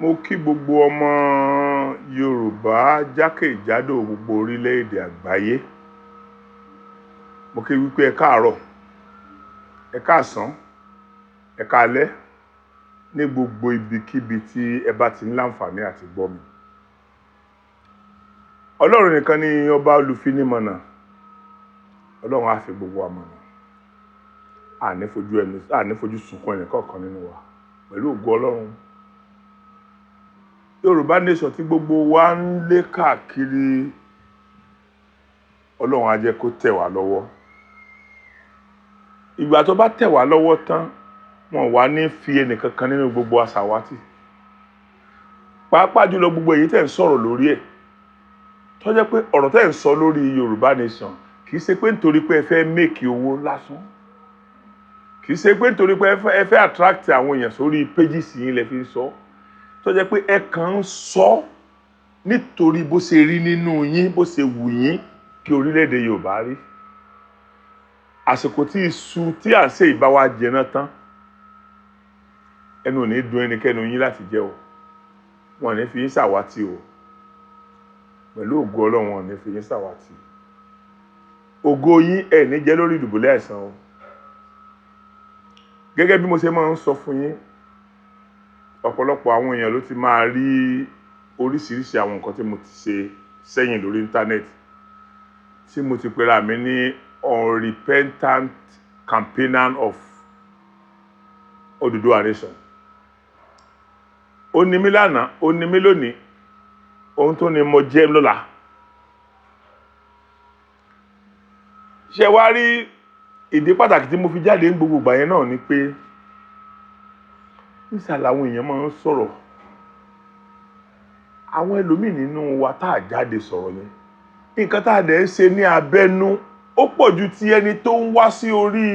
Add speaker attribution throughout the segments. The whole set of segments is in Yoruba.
Speaker 1: Mo kí gbogbo ọmọ Yorùbá jákèjádò gbogbo orílẹ̀-èdè àgbáyé. Mo kí wípé ẹ káàárọ̀, ẹ káàsán, ẹ káalẹ́ ní gbogbo ibikíbi tí ẹ bá ti ní láǹfààní àti gbọ́ mi. Ọlọ́run nìkan ni ọba olùfinimọ̀nà. Ọlọ́run á fi gbogbo wa mọ̀nà. Àní fojú sunkún ẹnì kọ̀ọ̀kan nínú wa pẹ̀lú ògo Ọlọ́run. Yorùbá nation tí gbogbo wa ń lé káàkiri, Ọlọ́run á jẹ́ kó tẹ̀ wá lọ́wọ́. Ìgbà tó bá tẹ̀ wá lọ́wọ́ tán, wọn wá ní fi ẹnì kankan nínú gbogbo àṣàwátì. Pàápàá jùlọ gbogbo èyí tẹ́ ń sọ̀rọ̀ lórí ẹ̀. Tó jẹ́ pé ọ̀rọ̀ tẹ́ ń sọ lórí Yorùbá nation kì í ṣe pé nítorí pé ẹ fẹ́ make owó lásán. Kì í ṣe pé nítorí pé ẹ fẹ́ attract àwọn èèyàn sórí pages yín lẹ fi ń sọ. Tó jẹ́ pé ẹ kàn ń sọ nítorí bó ṣe rí nínú yín, bó ṣe wù yín kí orílẹ̀-èdè Yorùbá rí. Àsìkò tí iṣu tí à ń ṣe ìbá wa jẹná tán, ẹnu ò ní dùn ẹnikẹ́ni yín láti jẹ o. Wọn ò ní fi yín ṣàwátì o. Pẹ̀lú ògo Ọlọ́run wọn ò ní fi yín ṣàwátì. Ògo yín ẹ̀ ní jẹ́ lórí ìdùbúlẹ̀ àìsàn o. Gẹ́gẹ́ bí mo ṣe máa ń sọ fún yín, ọ̀pọ̀lọpọ̀ àwọn èèyàn ló ti máa rí oríṣiríṣi àwọn nǹkan tí mo ti ṣe sẹ́yìn lórí íńtánẹ́ẹ̀tì, tí mo ti pera mi ní unrepentant campaigner of Odùduwà nation. Ó ní mí lánàá, ó ní mí lónìí, ohun tó ní mo jẹ́ lọ́la. Ṣé wá rí ìdí pàtàkì tí mo fi jáde ní gbogbo ìgbà yẹn náà ni pé nísàlẹ̀ àwọn èèyàn máa ń sọ̀rọ̀. Àwọn ẹlòmíì nínú wa tá a jáde sọ̀rọ̀ yẹn, nǹkan tá a dẹ̀ ń ṣe ní abẹ́nú ó pọ̀ ju ti ẹni tó ń wá sí orí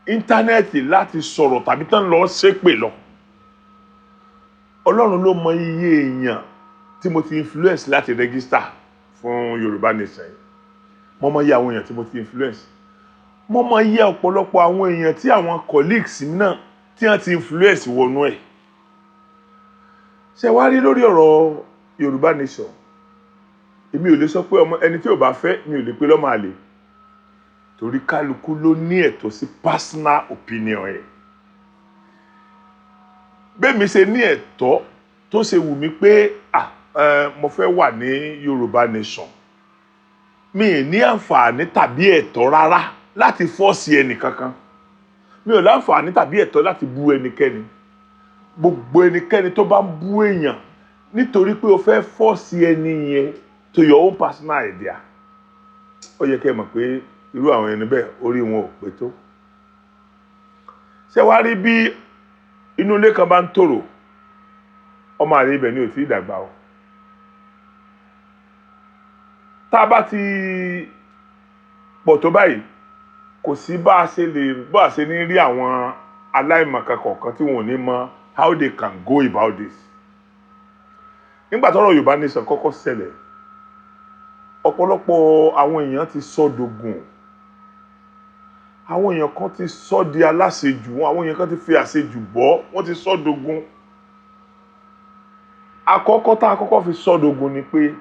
Speaker 1: íńtánẹ́ẹ̀tì láti sọ̀rọ̀ tàbí tán lọ ṣépè lọ. Ọlọ́run ló mọ iye èèyàn tí mo ti influence láti register fún Yorùbá nation. Mo mọ iye àwọn èèyàn tí mo ti influence. Mo mọ iye ọ̀pọ̀lọpọ̀ àwọn èèyàn tí àwọn colleagues náà tí wọ́n ti influence wọnú ẹ̀. Ṣé wá rí lórí ọ̀rọ̀ Yorùbá nation, èmi ò lè sọ pé ẹni tí ò bá fẹ́ mi ò lè pé lọ́mọ àlè. Torí kálukú ló ní ẹ̀tọ́ sí personal opinion ẹ̀. Bẹ́ẹ̀mi ṣe ní ẹ̀tọ́ tó ṣe wù mí pé mo fẹ́ wà ní Yorùbá nation. Mi ì ní àǹfààní tàbí ẹ̀tọ́ rárá láti fọ́ọ̀sì ẹnì kankan. Mi ò láǹfààní tàbí ẹ̀tọ́ láti bú ẹnikẹ́ni. Gbogbo ẹnikẹ́ni tó bá ń bú èèyàn nítorí pé o fẹ́ fọ́ọ̀sì ẹni yẹn to your own personal idea, ó yẹ kẹ́ ẹ mọ̀ pé irú àwọn ẹni bẹ́ẹ̀ orí wọn ò pé tó. Ṣé wá rí bí inú ilé kan bá ń tòrò, ọmọ àlè ibẹ̀ ni ò tí ì dàgbà o. Tá a bá ti pọ̀ tó báyìí, kò sí bá a ṣe ní rí àwọn aláìmọ̀kan kọ̀ọ̀kan tí wọn ò ní mọ how they can go about this. Nígbà tọ́rọ̀ Yorùbá nation kọ́kọ́ ṣẹlẹ̀, ọ̀pọ̀lọpọ̀ àwọn èèyàn ti sọ dogun. Àwọn èèyàn kan ti sọ di aláṣejù, àwọn èèyàn kan ti fi àṣejù bọ́, wọ́n ti sọ dogun. Àkọ́kọ́ tá a kọ́kọ́ fi sọ dogun ni pé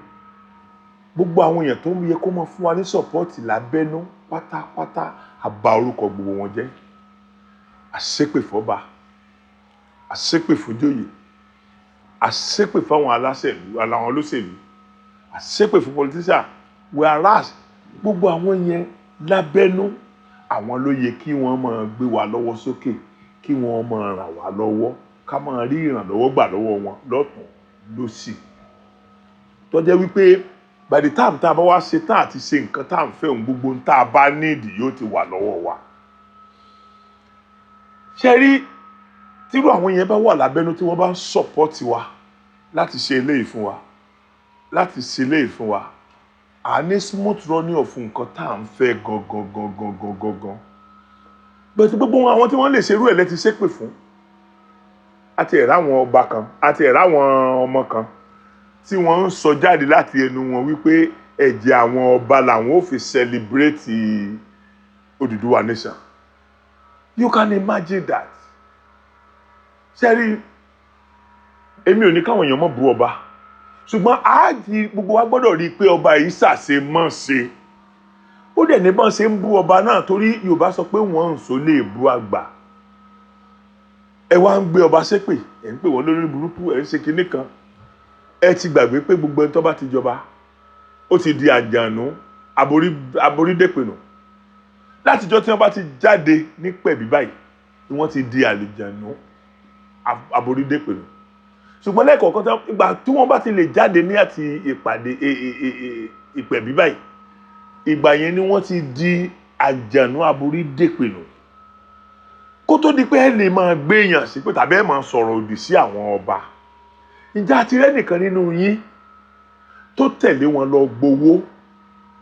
Speaker 1: gbogbo àwọn èèyàn tó yẹ kó máa fún wa ní sọ́pọ́ọ̀tì lábẹ́nú pátápátá àbá orúkọ gbogbo wọn jẹ́. Àṣépè fọ́ba, àṣépè fúnjòyè, àṣépè fáwọn àwọn olóṣèlú, àṣépè fún politician. Whereas gbogbo àwọn yẹn lábẹ́nú, àwọn ló yẹ kí wọ́n máa gbé wa lọ́wọ́ sókè, kí wọ́n máa ràn wá lọ́wọ́, ká máa rí ìrànlọ́wọ́ gbà lọ́wọ́ wọn lọ́tùn lósì. Tó jẹ́ wípé by the time tá a bá wá ṣe tán àti ṣe nǹkan tá à ń fẹ́ ohun gbogbo tá a bá nídìí yóò ti wà lọ́wọ́ wa. Ṣé rí tírú àwọn yẹn bá wà lábẹ́nú tí wọ́n bá ń support wa láti ṣe eléyìí fún wa, láti ṣe eléyìí fún wa, a ní smooth running of nǹkan tá à ń fẹ́ gangan. Bẹ́ẹ̀ gbogbo àwọn tí wọ́n lè ṣerú ẹ̀ lẹ́ti ṣépè fún. Àti ẹ̀rá àwọn ọba kan, àti ẹ̀rá àwọn ọmọ kan tí wọ́n ń sọ jáde láti ẹnu wọn wípé ẹ̀jẹ̀ àwọn ọba làwọn ò fi celebrate Odùduwà nation. You can imagine that. Ṣé rí èmi ò ní káwọn èèyàn mọ̀ bú ọba ṣùgbọ́n àájì gbogbo wa gbọ́dọ̀ rí i pé ọba yìí ṣàṣe mọ́ ṣe ó dẹ̀ ní bọ́n ṣe ń bú ọba náà torí Yorùbá sọ pé wọ́n ń sọ lè bú àgbà ẹ wá ń gbé ọba ṣépè ẹ ń pè wọ́n lórí burúkú ẹ ń ṣe kinní kan ẹ ti gbàgbé pé gbogbo ẹni tó bá ti jọba ó ti di àjànú aborídèpẹ̀nù látijọ́ tí wọ́n bá ti jáde ní pẹ̀bí báyìí ni wọ́n ti di àlùjànú aborídèpẹ̀nù ṣùgbọ́n lẹ́ẹ̀kọ̀ọ̀kan ìgbà tí wọ́n bá ti lè jáde ní àti ìpàdé ìpẹ̀bí báyìí ìgbà yẹn ni wọ́n ti di àjànú aborídèpẹ̀nù kó tó di pé ẹ lè máa gbéyàn sí pé tàbí ẹ máa sọ̀rọ̀ òdì sí àwọn ọba ìjà àti rẹ́nìkan nínú yín tó tẹ̀lé wọn lọ gbowó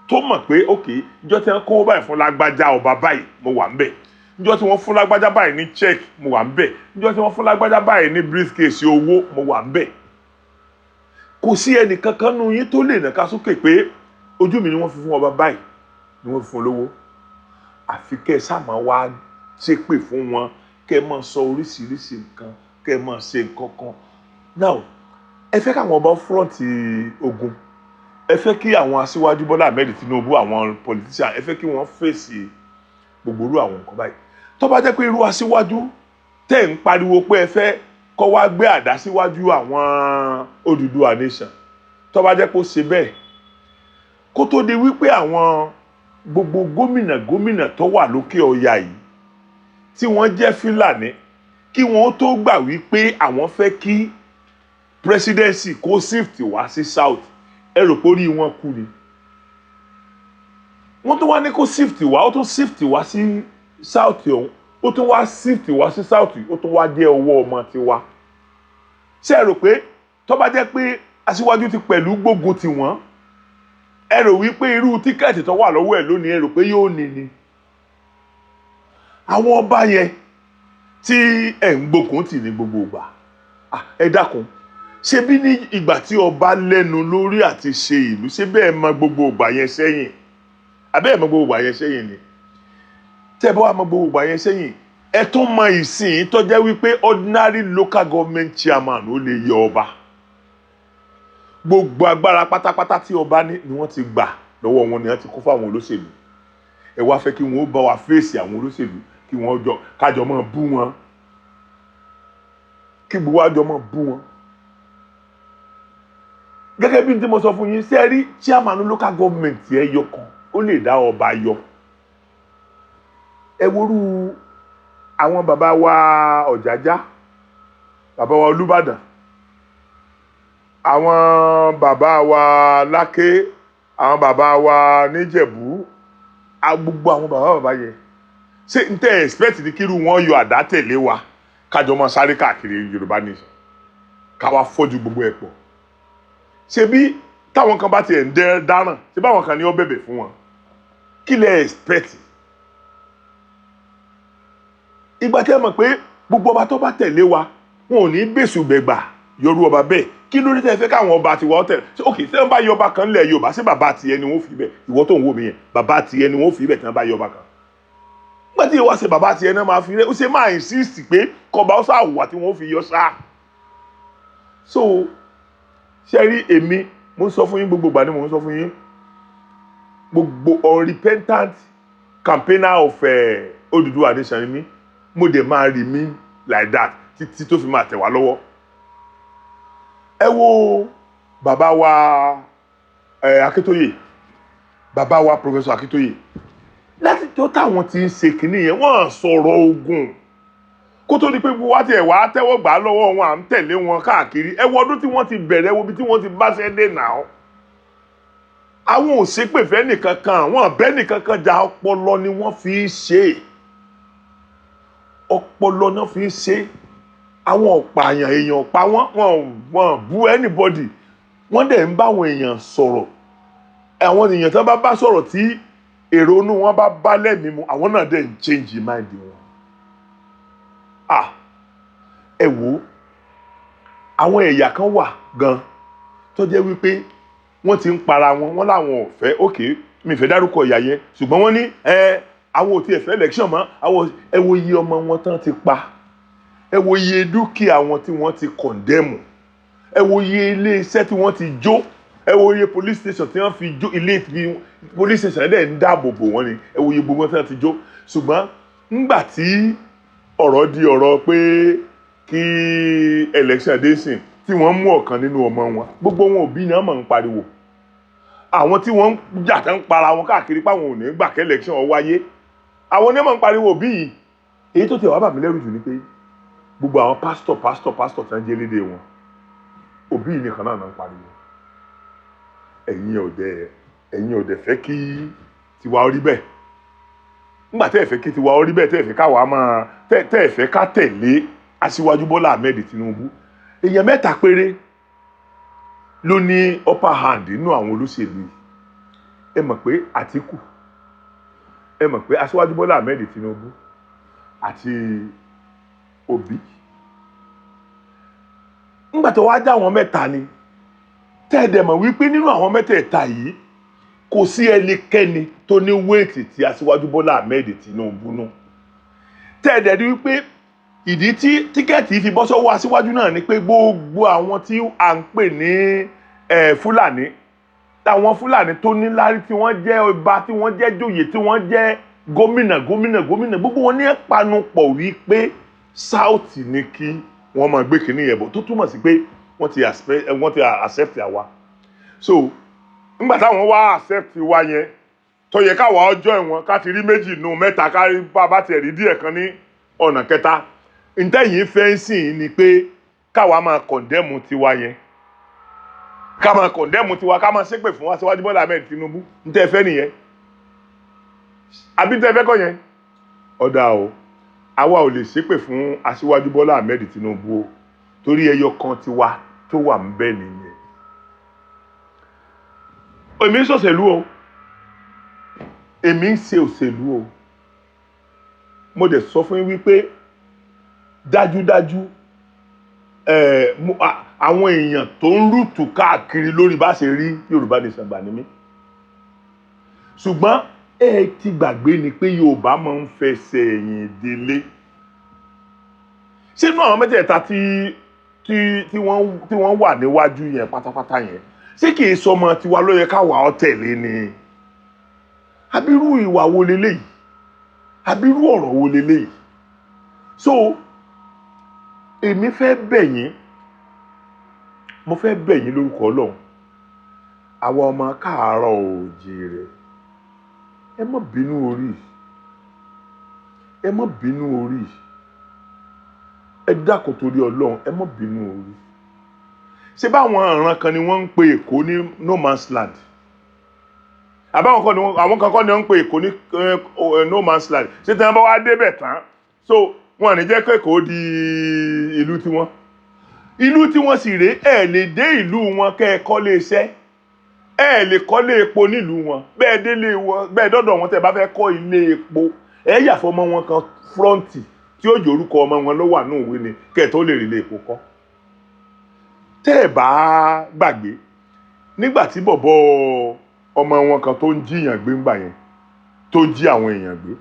Speaker 1: tó mọ̀ pé òkè ìjọ tí wọ́n kó báyìí fún lágbájá ọba báyìí mo wà ń bẹ̀ ìjọ tí wọ́n fún lágbájá báyìí ní check mo wà ń bẹ̀ ìjọ tí wọ́n fún lágbájá báyìí ní briefcase owó mo wà ń bẹ̀ kò sí ẹnì kankan nínú yín tó lè nàka sókè pé ojú mi ni wọ́n fi fún ọba báyìí ni wọ́n fi fún lówó àfi kẹ́ ẹ sáàmà wá ṣépè fún wọn kẹ́ ẹ máa sọ oríṣiríṣi nǹkan kẹ́ ẹ máa ṣe nǹkan kan now ẹ fẹ́ káwọn ọba fúrọ̀ǹtì ogun ẹ fẹ́ kí àwọn aṣíwájú Bọ́lá Ahmed Tinubu àwọn politician ẹ fẹ́ kí wọ́n fèsì gbogbo irú àwọn nǹkan báyìí tó bá jẹ́ pé irú aṣíwájú tẹ̀ ń pariwo pé ẹ fẹ́ kọ́ wá gbé àdá síwájú àwọn Odùduwà nation tó bá jẹ́ pé ó ṣe bẹ́ẹ̀ kó tó di wípé àwọn gbogbo gómìnà tó wà lókè ọya yìí tí wọ́n jẹ́ Fúlàní kí wọ́n tó gbà wípé àwọn fẹ́ kí presidency kó shift wá sí south ẹ rò pé orí wọn kú ni wọ́n tó wá ní kó shift wá ó tún shift wá sí south ọ̀hún ó tún wá shift wá sí south ó tún wá jẹ́ ọwọ́ ọmọ tiwa ṣé ẹ rò pé tó bá jẹ́ pé Aṣíwájú ti pẹ̀lú gbógun tì wọ́n ẹ rò wípé irú tíkẹ́ẹ̀tì tó wà lọ́wọ́ ẹ̀ lónìí ẹ rò pé yóò ní ni àwọn ọba yẹn tí ẹ̀ ń gbógun tì ní gbogbo ìgbà ẹ dákun ṣé bí ní ìgbà tí ọba lẹ́nu lórí àti ṣe ìlú ṣé bẹ́ẹ̀ mọ gbogbo ìgbà yẹn sẹ́yìn àbẹ́ẹ̀ mọ gbogbo ìgbà yẹn sẹ́yìn ni tẹ́ bá wà mọ gbogbo ìgbà yẹn sẹ́yìn ẹ tún mọ ìsìn tó jẹ́ wípé ordinary local government chairman ó lè yọ ọba gbogbo agbára pátápátá tí ọba ní ni wọ́n ti gbà lọ́wọ́ wọn ni wọ́n ti kó fáwọn olóṣèlú ẹ wá fẹ́ kí wọ́n bá wa fèsì àwọn olóṣèlú kí wọ́n jọ kájọ máa bú wọn kí gbogbo àjọ máa bú wọn gẹ́gẹ́ bí n tí mo sọ fún yín ṣé ẹ rí chairman local government ẹ yọ kan ó lè dá ọba yọ ẹ worú àwọn bàbá wa Ọ̀jájá bàbá wa Olúbàdàn àwọn bàbá wa Láké àwọn bàbá wa Níjẹ̀bú gbogbo àwọn bàbá yẹn ṣé n tẹ́ expect ní kírú wọn yọ àdá tẹ̀lé wa kájọ máa sáré káàkiri Yorùbá nation káwa fọ́jú gbogbo ẹ̀ pọ̀ ṣe bí táwọn kan bá tiẹ̀ ń dáràn ṣe báwọn kan ní ó bẹ̀bẹ̀ fún wọn kí lẹ expect ìgbà tí ẹ mọ̀ pé gbogbo ọba tó bá tẹ̀lé wa wọn ò ní bẹ̀sù bẹ̀gbà yọrù ọba bẹ́ẹ̀ kí ló dé tẹ́ fẹ́ káwọn ọba tiwa ó tẹ̀lé ok tí wọ́n bá yọ ọba kan lẹ̀ Yorùbá sí bàbá tiẹ̀ ni wọ́n fi bẹ̀ ìwọ tó ń wò mí yẹn bàbá tiẹ̀ ni wọ́n fi bẹ̀ tí wọ́n bá yọ ọba kan nígbà tí ìwà ṣe bàbá tiẹ̀ náà máa fi rẹ́ ó ṣe máa insist pé kọba ó sáà wà tí wọ́n fi yọ sáà so ṣe rí èmi mo ń sọ fún yín gbogbo ìgbà ni mo ń sọ fún yín gbogbo unrepentant campaigner of Odùduwà nation ni mí mo dẹ̀ máa remain like that títí tó fi máa tẹ̀ wá lọ́wọ́ ẹ wo bàbá wa Akíntóyè bàbá wa Professor Akíntóyè láti tó táwọn ti ń ṣe kínní yẹn wọ́n sọ̀rọ̀ ogun kó tó di pé gbogbo wa tiẹ̀ wá tẹ́wọ́ gbà lọ́wọ́ wọn à ń tẹ̀lé wọn káàkiri ẹ wo ọdún tí wọ́n ti bẹ̀rẹ̀ wo bí tí wọ́n ti bá ṣe dé náà àwọn ò ṣépè fẹ́ nìkan kan àwọn ọ̀bẹ nìkan kan jà ọpọlọ ni wọ́n fi ń ṣe ọpọlọ náà fi ń ṣe àwọn ọ̀pààyàn èèyàn pa wọ́n bú anybody wọ́n dẹ̀ ń bá àwọn èèyàn sọ̀rọ̀ àwọn èèyàn tó bá sọ̀rọ̀ tí èrò inú wọn bá lẹ́mìí mu àwọn náà dẹ̀ ń change mind wọn ẹ wò àwọn ẹ̀yà kan wà gan tó jẹ́ wípé wọ́n ti ń para wọn wọ́n láwọn ò fẹ́ òkè mi fẹ́ dárúkọ ìyá yẹn ṣùgbọ́n wọ́n ní àwọn ò tiẹ̀ fẹ́ election mọ́ àwọn ẹ wo iye ọmọ wọn tán ti pa ẹ wo iye dúkìá wọn tí wọ́n ti condemn ẹ wo iye ilé iṣẹ́ tí wọ́n ti jó, ẹ wo iye police station tí wọ́n fi jó, ilé police station dẹ̀ ń dáàbò bò wọ́n ni, ẹ wo iye gbogbo tí wọ́n ti jó. Ṣùgbọ́n nígbà tí ọ̀rọ̀ di ọ̀rọ̀ pé kí election dé sìn tí wọ́n mú ọ̀kan nínú ọmọ wọn, gbogbo wọn òbí náà mọ̀ ń pariwo. Àwọn tí wọ́n ń jà tán ń para wọn káàkiri páwọn ò ní gbà kí election ó wáyé, àwọn ní mọ̀ ń pariwo òbí yìí. Èyí tó ti wá bà mí lẹ́rù jù ni pé gbogbo àwọn pásítọ̀ tí wọ́n jẹ́ lédè wọn, òbí yìí nìkan náà ń pariwo. Ẹ̀yin ò dẹ̀ fẹ́ kí tiwa orí bẹ́ẹ̀. Nígbà tẹ́ ẹ̀ fẹ́ kí tiwa orí bẹ́ẹ̀, tẹ́ ẹ̀ fẹ́ káwa máa tẹ́ ẹ̀ fẹ́ ká tẹ̀lé Aṣíwájú Bọ́lá Ahmed Tinubu. Èèyàn 3 péré ló ní upper hand nínú àwọn olóṣèlú yìí. Ẹ mọ̀ pé Àtíkù, ẹ mọ̀ pé Aṣíwájú Bọ́lá Ahmed Tinubu àti Obi. Nígbà tó wá já àwọn 3 ni, tẹ́ ẹ dẹ̀ mọ̀ wípé nínú àwọn 3 yìí kò sí ẹnikẹ́ni tó ní wéètì tí Aṣíwájú Bọ́lá Ahmed Tinubu nù. Tẹ́ ẹ dẹ̀ rí wípé ìdí tí tíkẹ́ẹ̀tì fi bọ́ sọ́wọ́ Aṣíwájú náà ni pé gbogbo àwọn tí à ń pè ní Fúlàní, àwọn Fúlàní tó níláárí, tí wọ́n jẹ́ ọba, tí wọ́n jẹ́ joyè, tí wọ́n jẹ́ gómìnà, gbogbo wọn ní panupọ̀ wípé South ní kí wọ́n máa gbé kinní yẹn bọ̀, tó túmọ̀ sí pé wọ́n ti accept àwa. So nígbà táwọn wá accept wa yẹn, tó yẹ káwa ọjọ́ ìwọ̀n ká ti rí 2 nínú 3 kárí bá tiẹ̀ rí díẹ̀ kan ní ọ̀nà kẹta. Ntẹ́yìn fẹ́ sìn ni pé káwa máa condemn tiwa yẹn, ká máa condemn tiwa, ká máa ṣépè fún Aṣíwájú Bọ́lá Ahmed Tinubu. Ntẹ́ fẹ́ nìyẹn, àbí ntẹ́ fẹ́ kọ́ yẹn? Ọ̀dà o, àwa ò lè ṣépè fún Aṣíwájú Bọ́lá Ahmed Tinubu o, torí ẹyọ kan tiwa tó wà ń bẹ nìyẹn. Èmi ń ṣòṣèlú o, èmi ń ṣe òṣèlú o. Mo dẹ̀ sọ fún yín wípé dájúdájú àwọn èèyàn tó ń rútù káàkiri lórí bá ṣe rí Yorùbá nation gbà ní mí. Ṣùgbọ́n ẹ ti gbàgbé ni pé Yorùbá máa ń fẹsẹ̀ ẹ̀yìn délé. Ṣé inú àwọn 3 tí wọ́n wà níwájú yẹn pátápátá yẹn, ṣé kì í sọmọ tiwa ló yẹ káwa ó tẹ̀lé ni? Abirú ìwà wo leléyìí? Abirú ọ̀rọ̀ wo leléyìí? So èmi fẹ́ bẹ̀ yín, mo fẹ́ bẹ̀ yín lórúkọ Ọlọ́run, àwa ọmọ káàárọ̀ oòjíire, ẹ má bínú orí, ẹ má bínú orí, ẹ dákun torí Ọlọ́run, ẹ má bínú orí. Ṣé báwọn ọ̀ràn kan ni wọ́n ń pe Èkó ní no man's land? Àbáwọn kan ni àwọn kankan ni wọ́n ń pe Èkó ní no man's land. Ṣé tí wọ́n bá wá débẹ̀ tán, so wọn ní jẹ́ kẹ́kọ̀ọ́ di ìlú tiwọn. Ìlú tiwọn sì rèé, ẹ lè dé ìlú wọn kẹ́ ẹ kọ́lé iṣẹ́, ẹ lè kọ́lé epo nílùú wọn. Bẹ́ẹ̀ délé wọn, bẹ́ẹ̀ dọ́dọ̀ wọn tẹ́ bá fẹ́ kọ́ ilé epo, ẹ yà fọmọ wọn kan fúrọ́ǹtì tí ó jẹ́ orúkọ ọmọ wọn ló wà ní òwe ni kẹ́ ẹ tó lè rí ilé epo kọ́. Tẹ́ ẹ bá gbàgbé, nígbà tí bọ̀bọ̀ ọmọ wọn kan tó ń jíyàn gbé ńgbà yẹn, tó jí àwọn èèyàn gbé,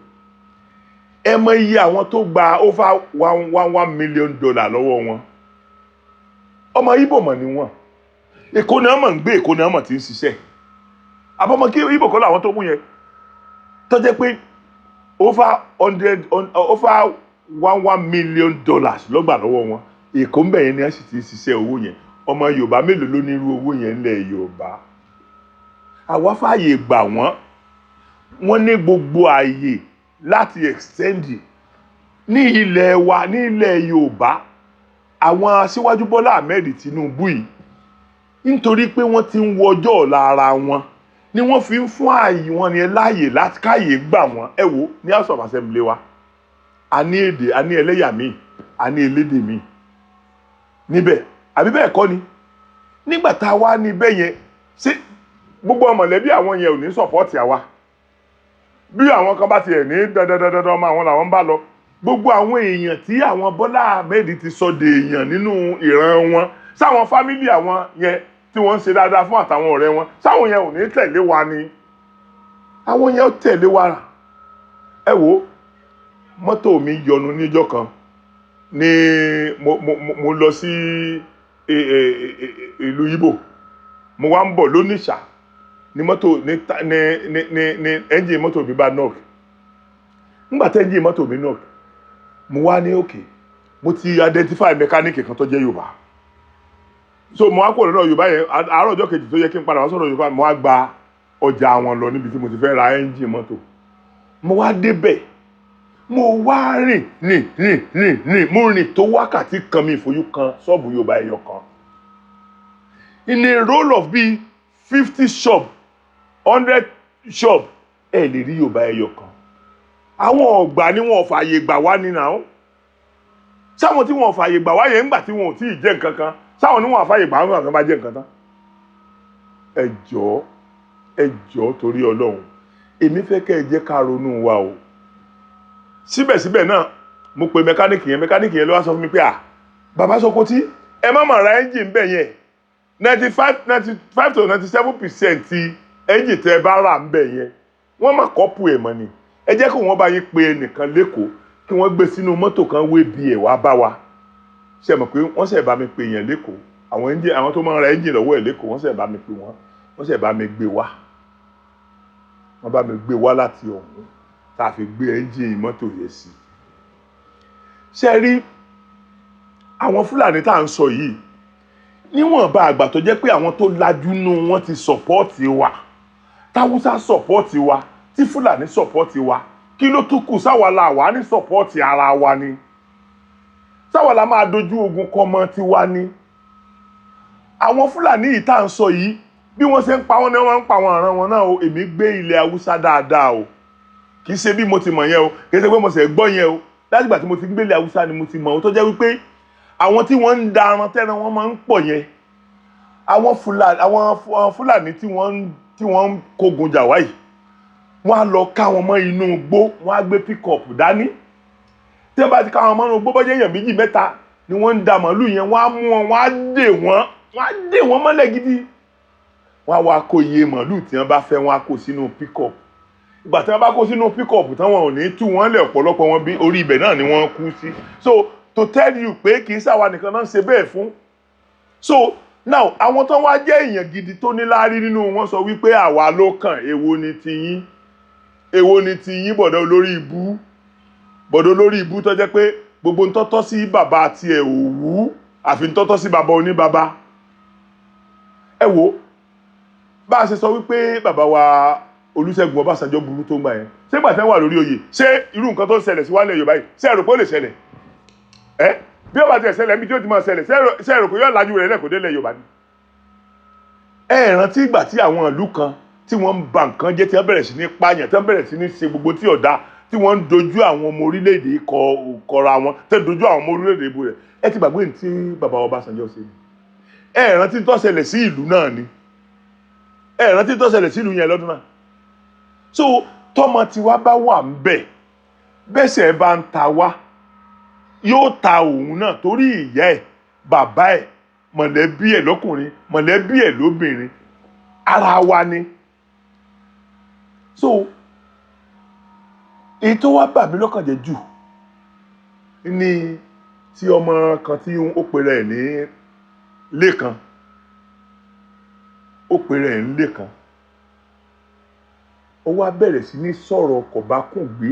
Speaker 1: ẹ mọ iye àwọn tó gba over $1 million lọ́wọ́ wọn. Ọmọ Ìgbò mọ̀ ni wọ́n. Èkó ni wọ́n mọ̀ ń gbé, Èkó ni wọ́n mọ̀ tí ń ṣiṣẹ́. Àbọ̀mọ̀ kí Ìgbò kọ́ làwọn tó mú yẹn, tó jẹ́ pé over $1 million ló gbà lọ́wọ́ wọn. Èkó ń bẹ̀ yẹn ni wọ́n sì ti ń ṣiṣẹ́ owó yẹn. Ọmọ Yorùbá mélòó ló ní irú owó yẹn ńlẹ̀ Yorùbá? Àwa fààyè gbà wọ́n ní gbogbo ààyè láti extend ní ilẹ̀ wa, ní ilẹ̀ Yorùbá. Àwọn Aṣíwájú Bọ́lá Ahmed Tinubu yìí, nítorí pé wọ́n ti ń wo ọjọ́ ọ̀la ara wọn, ni wọ́n fi ń fún ààyè wọn ní láàyè láti káyè gbà wọ́n. Ẹ wo ní House of Assembly wa, a ní èdè, a ní ẹlẹ́yà míì, a ní elédè míì níbẹ̀, àbí bẹ́ẹ̀ kọ́ ni? Nígbà tá a wá níbẹ̀ yẹn, ṣé gbogbo mọ̀lẹ́bí àwọn yẹn ò ní support àwa? Bí àwọn kan bá tiẹ̀ ní dandandandan ọmọ àwọn làwọn ń bá lọ, gbogbo àwọn èèyàn tí àwọn Bọ́lá Ahmed ti sọ de èèyàn nínú ìran wọn, sáwọn fámílì àwọn yẹn tí wọ́n ń ṣe dáadáa fún àtàwọn ọ̀rẹ́ wọn, sáwọn yẹn ò ní tẹ̀lé wa ni? Àwọn yẹn ó tẹ̀lé wa. Ẹ wo, mọ́tò mi yọnu níjọ́ kan ní mo lọ sí ìlú Ìgbò mo wá ń bọ̀ lónìṣà ní mọ́tò ní ẹ́ńjìn mọ́tò mi bá knock nígbà tí ẹ́ńjìn mọ́tò mi knock mo wá ní òkè mo ti identify mechanic kan tó jẹ́ Yorùbá so mo wá kó lọ́dọ̀ Yorùbá yẹn àárọ̀ ọjọ́ kejì tó yẹ kí n padà wá sọ̀rọ̀ Yorùbá mo wá gba ọjà wọn lọ níbi tí mo ti fẹ́ ra ẹ́ńjìn mọ́tò mo wá débẹ̀ mo wá rìn mo rìn tó wákàtí kan mi ìfojú kan ṣọ́ọ̀bù Yorùbá ẹyọ kan in a roll of bíi 50 shop 100 shop ẹ lè rí Yorùbá ẹyọ kan àwọn ọgbà ni wọn fààyè gbà wá ní náà sáwọn tí wọn fààyè gbà wá yẹn ńgbà tí wọn ò tí ì jẹ nǹkan kan sáwọn ni wọn fààyè gbà wọn kan bá jẹ nǹkan tán ẹ jọ̀ọ́ torí Ọlọ́run èmi fẹ́ kẹ́ ẹ jẹ́ ká ronú wa o síbẹ̀síbẹ̀ náà mo pe mẹkáníìkì yẹn ló wá sọ fún mi pé bàbá Sokoti ẹ má mà ra ẹ́ńjìn bẹ́ẹ̀ yẹn 95 to 97% ti ẹ́ńjìn tẹ́ bá rà ń bẹ̀ yẹn wọ́n má kọ́pù ẹ̀ mọ́ ni ẹ jẹ́ kó wọ́n bá yín pe ẹnìkan lẹ́kọ̀ọ́ kí wọ́n gbé sínú mọ́tò kan wé bí ẹ̀ wá bá wa ṣe mọ̀ pé wọ́n ṣẹ̀ bá mi pe yẹn lẹ́kọ̀ọ́ àwọn tó máa ń ra ẹ́ńjìn lọ́wọ́ ẹ̀ lẹ́kọ̀ọ́ wọ́n ṣẹ̀ bá mi pe wọ́n ṣẹ̀ bá mi gbé wá wọ́n bá mi gbé wá láti ọ̀hún tá a fi gbé ẹ́ńjìn mọ́tò yẹn sí. ṣe rí àwọn Fúlàní tá à ń sọ yìí níwọ̀nba àgbà tó jẹ́ pé àwọn tó lajú nú wọn ti sọ̀pọ́ọ̀tì wa táwùsá sọ̀pọ́ọ̀tì wa tí Fúlàní sọ̀pọ́ọ̀tì wa kí ló tún kù sáwàlà wà ní sọ̀pọ́ọ̀tì ara wa ni sáwàlà máa dojú ogun kọmọ tiwa ni àwọn Fúlàní yìí tá à ń sọ yìí bí wọ́n ṣe ń pa wọ́n ní wọ́n ń pa àwọn ọ̀ràn wọn náà o èmi gbé ilẹ̀ Haúsá dáadáa o kì í ṣe bí mo ti mọ̀ yẹn o kì í ṣe pé mo ṣe gbọ́ yẹn o láti ìgbà tí mo ti gbé ilẹ̀ Haúsá ni mo ti mọ̀ o tó jẹ́ wípé àwọn tí wọ́n ń da aran tẹ́ran wọn máa ń pọ̀ yẹn àwọn Fúlàní tí wọ́n ń kógun jà wáyìí wọ́n á lọ ká wọn mọ́ inú igbó wọ́n á gbé pick-up dání tí wọ́n bá ti ká wọn mọ́ inú igbó bọ́jẹ́ èèyàn méjì mẹ́ta ni wọ́n ń da màálù yẹn wọ́n á mú wọn wọ́n á dè wọ́n mọ́lẹ̀ gidi wọ́n á wá kó iye màálù tí wọ́n bá fẹ́ wọ́n á kó sínú pick-up ìgbà tí wọ́n bá kó sínú pick-up tán wọn ò ní tú wọn lẹ̀ ọ̀pọ̀lọpọ̀ wọn bí orí ibẹ̀ náà ni wọ́n kú sí so to tell you pé kì í ṣàwa nìkan náà ń ṣe bẹ́ẹ̀ fún so now àwọn tó wá jẹ́ èèyàn gidi tó níláárí nínú wọn sọ wípé àwa ló kàn èwo ni ti yín bọ̀dọ̀ olórí ibú tó jẹ́ pé gbogbo ń tọ́tọ́ sí bàbá tiẹ̀ òwú àfi ń tọ́tọ́ sí bàbá oníbàbá ẹ wo bá a ṣe sọ wípé bàbá wa Olúṣẹ́gun Ọbásanjọ́ burú tó ń gbà yẹn ṣé ìgbà tí wọ́n wà lórí oyè ṣé irú nǹkan tó ń ṣẹlẹ̀ sí wálé Yorùbá yìí ṣé ẹ rò pé ó lè ṣẹlẹ̀ bí ó bá tiẹ̀ ṣẹlẹ̀ bí tí ó ti máa ṣẹlẹ̀ ṣé ẹ rò pé yóò lajú rẹ̀ lẹ́kọ̀ọ́ délẹ̀ Yorùbá ni ẹ rántí ìgbà tí àwọn ìlú kan tí wọ́n ń ba nǹkan jẹ́ tí wọ́n bẹ̀rẹ̀ sí ní pààyàn tí wọ́n bẹ̀rẹ̀ sí ní ṣe gbogbo tí ọ̀dà tí wọ́n ń dojú àwọn ọmọ orílẹ̀-èdè kọra wọn tẹ́ dojú àwọn ọmọ orílẹ̀-èdè ibo rẹ̀ ẹ ti gbàgbé ní tí bàbá Ọbásanjọ́ ṣe ni ẹ rántí tó ṣẹlẹ̀ sí ìlú náà ni ẹ rántí tó ṣẹlẹ̀ sí ìlú yẹn lọ́dún náà so tọmọ tiwa bá wà ń bẹ̀ bẹ́sẹ̀ bá ń ta wá yóò ta òun náà torí ìyá ẹ̀ bàbá ẹ̀ mọ̀lẹ́bí ẹ̀ lọ́kùnrin mọ̀lẹ́bí ẹ̀ lóbìnrin ara wa ni so èyí tó wá bà mí lọ́kàn jẹ́ jù ní tí ọmọ kan tí ó pèrè ẹ̀ ní Lékan ó pèrè ẹ̀ ní Lékan ó wá bẹ̀rẹ̀ sí ní sọ̀rọ̀ kọ̀bákùngbé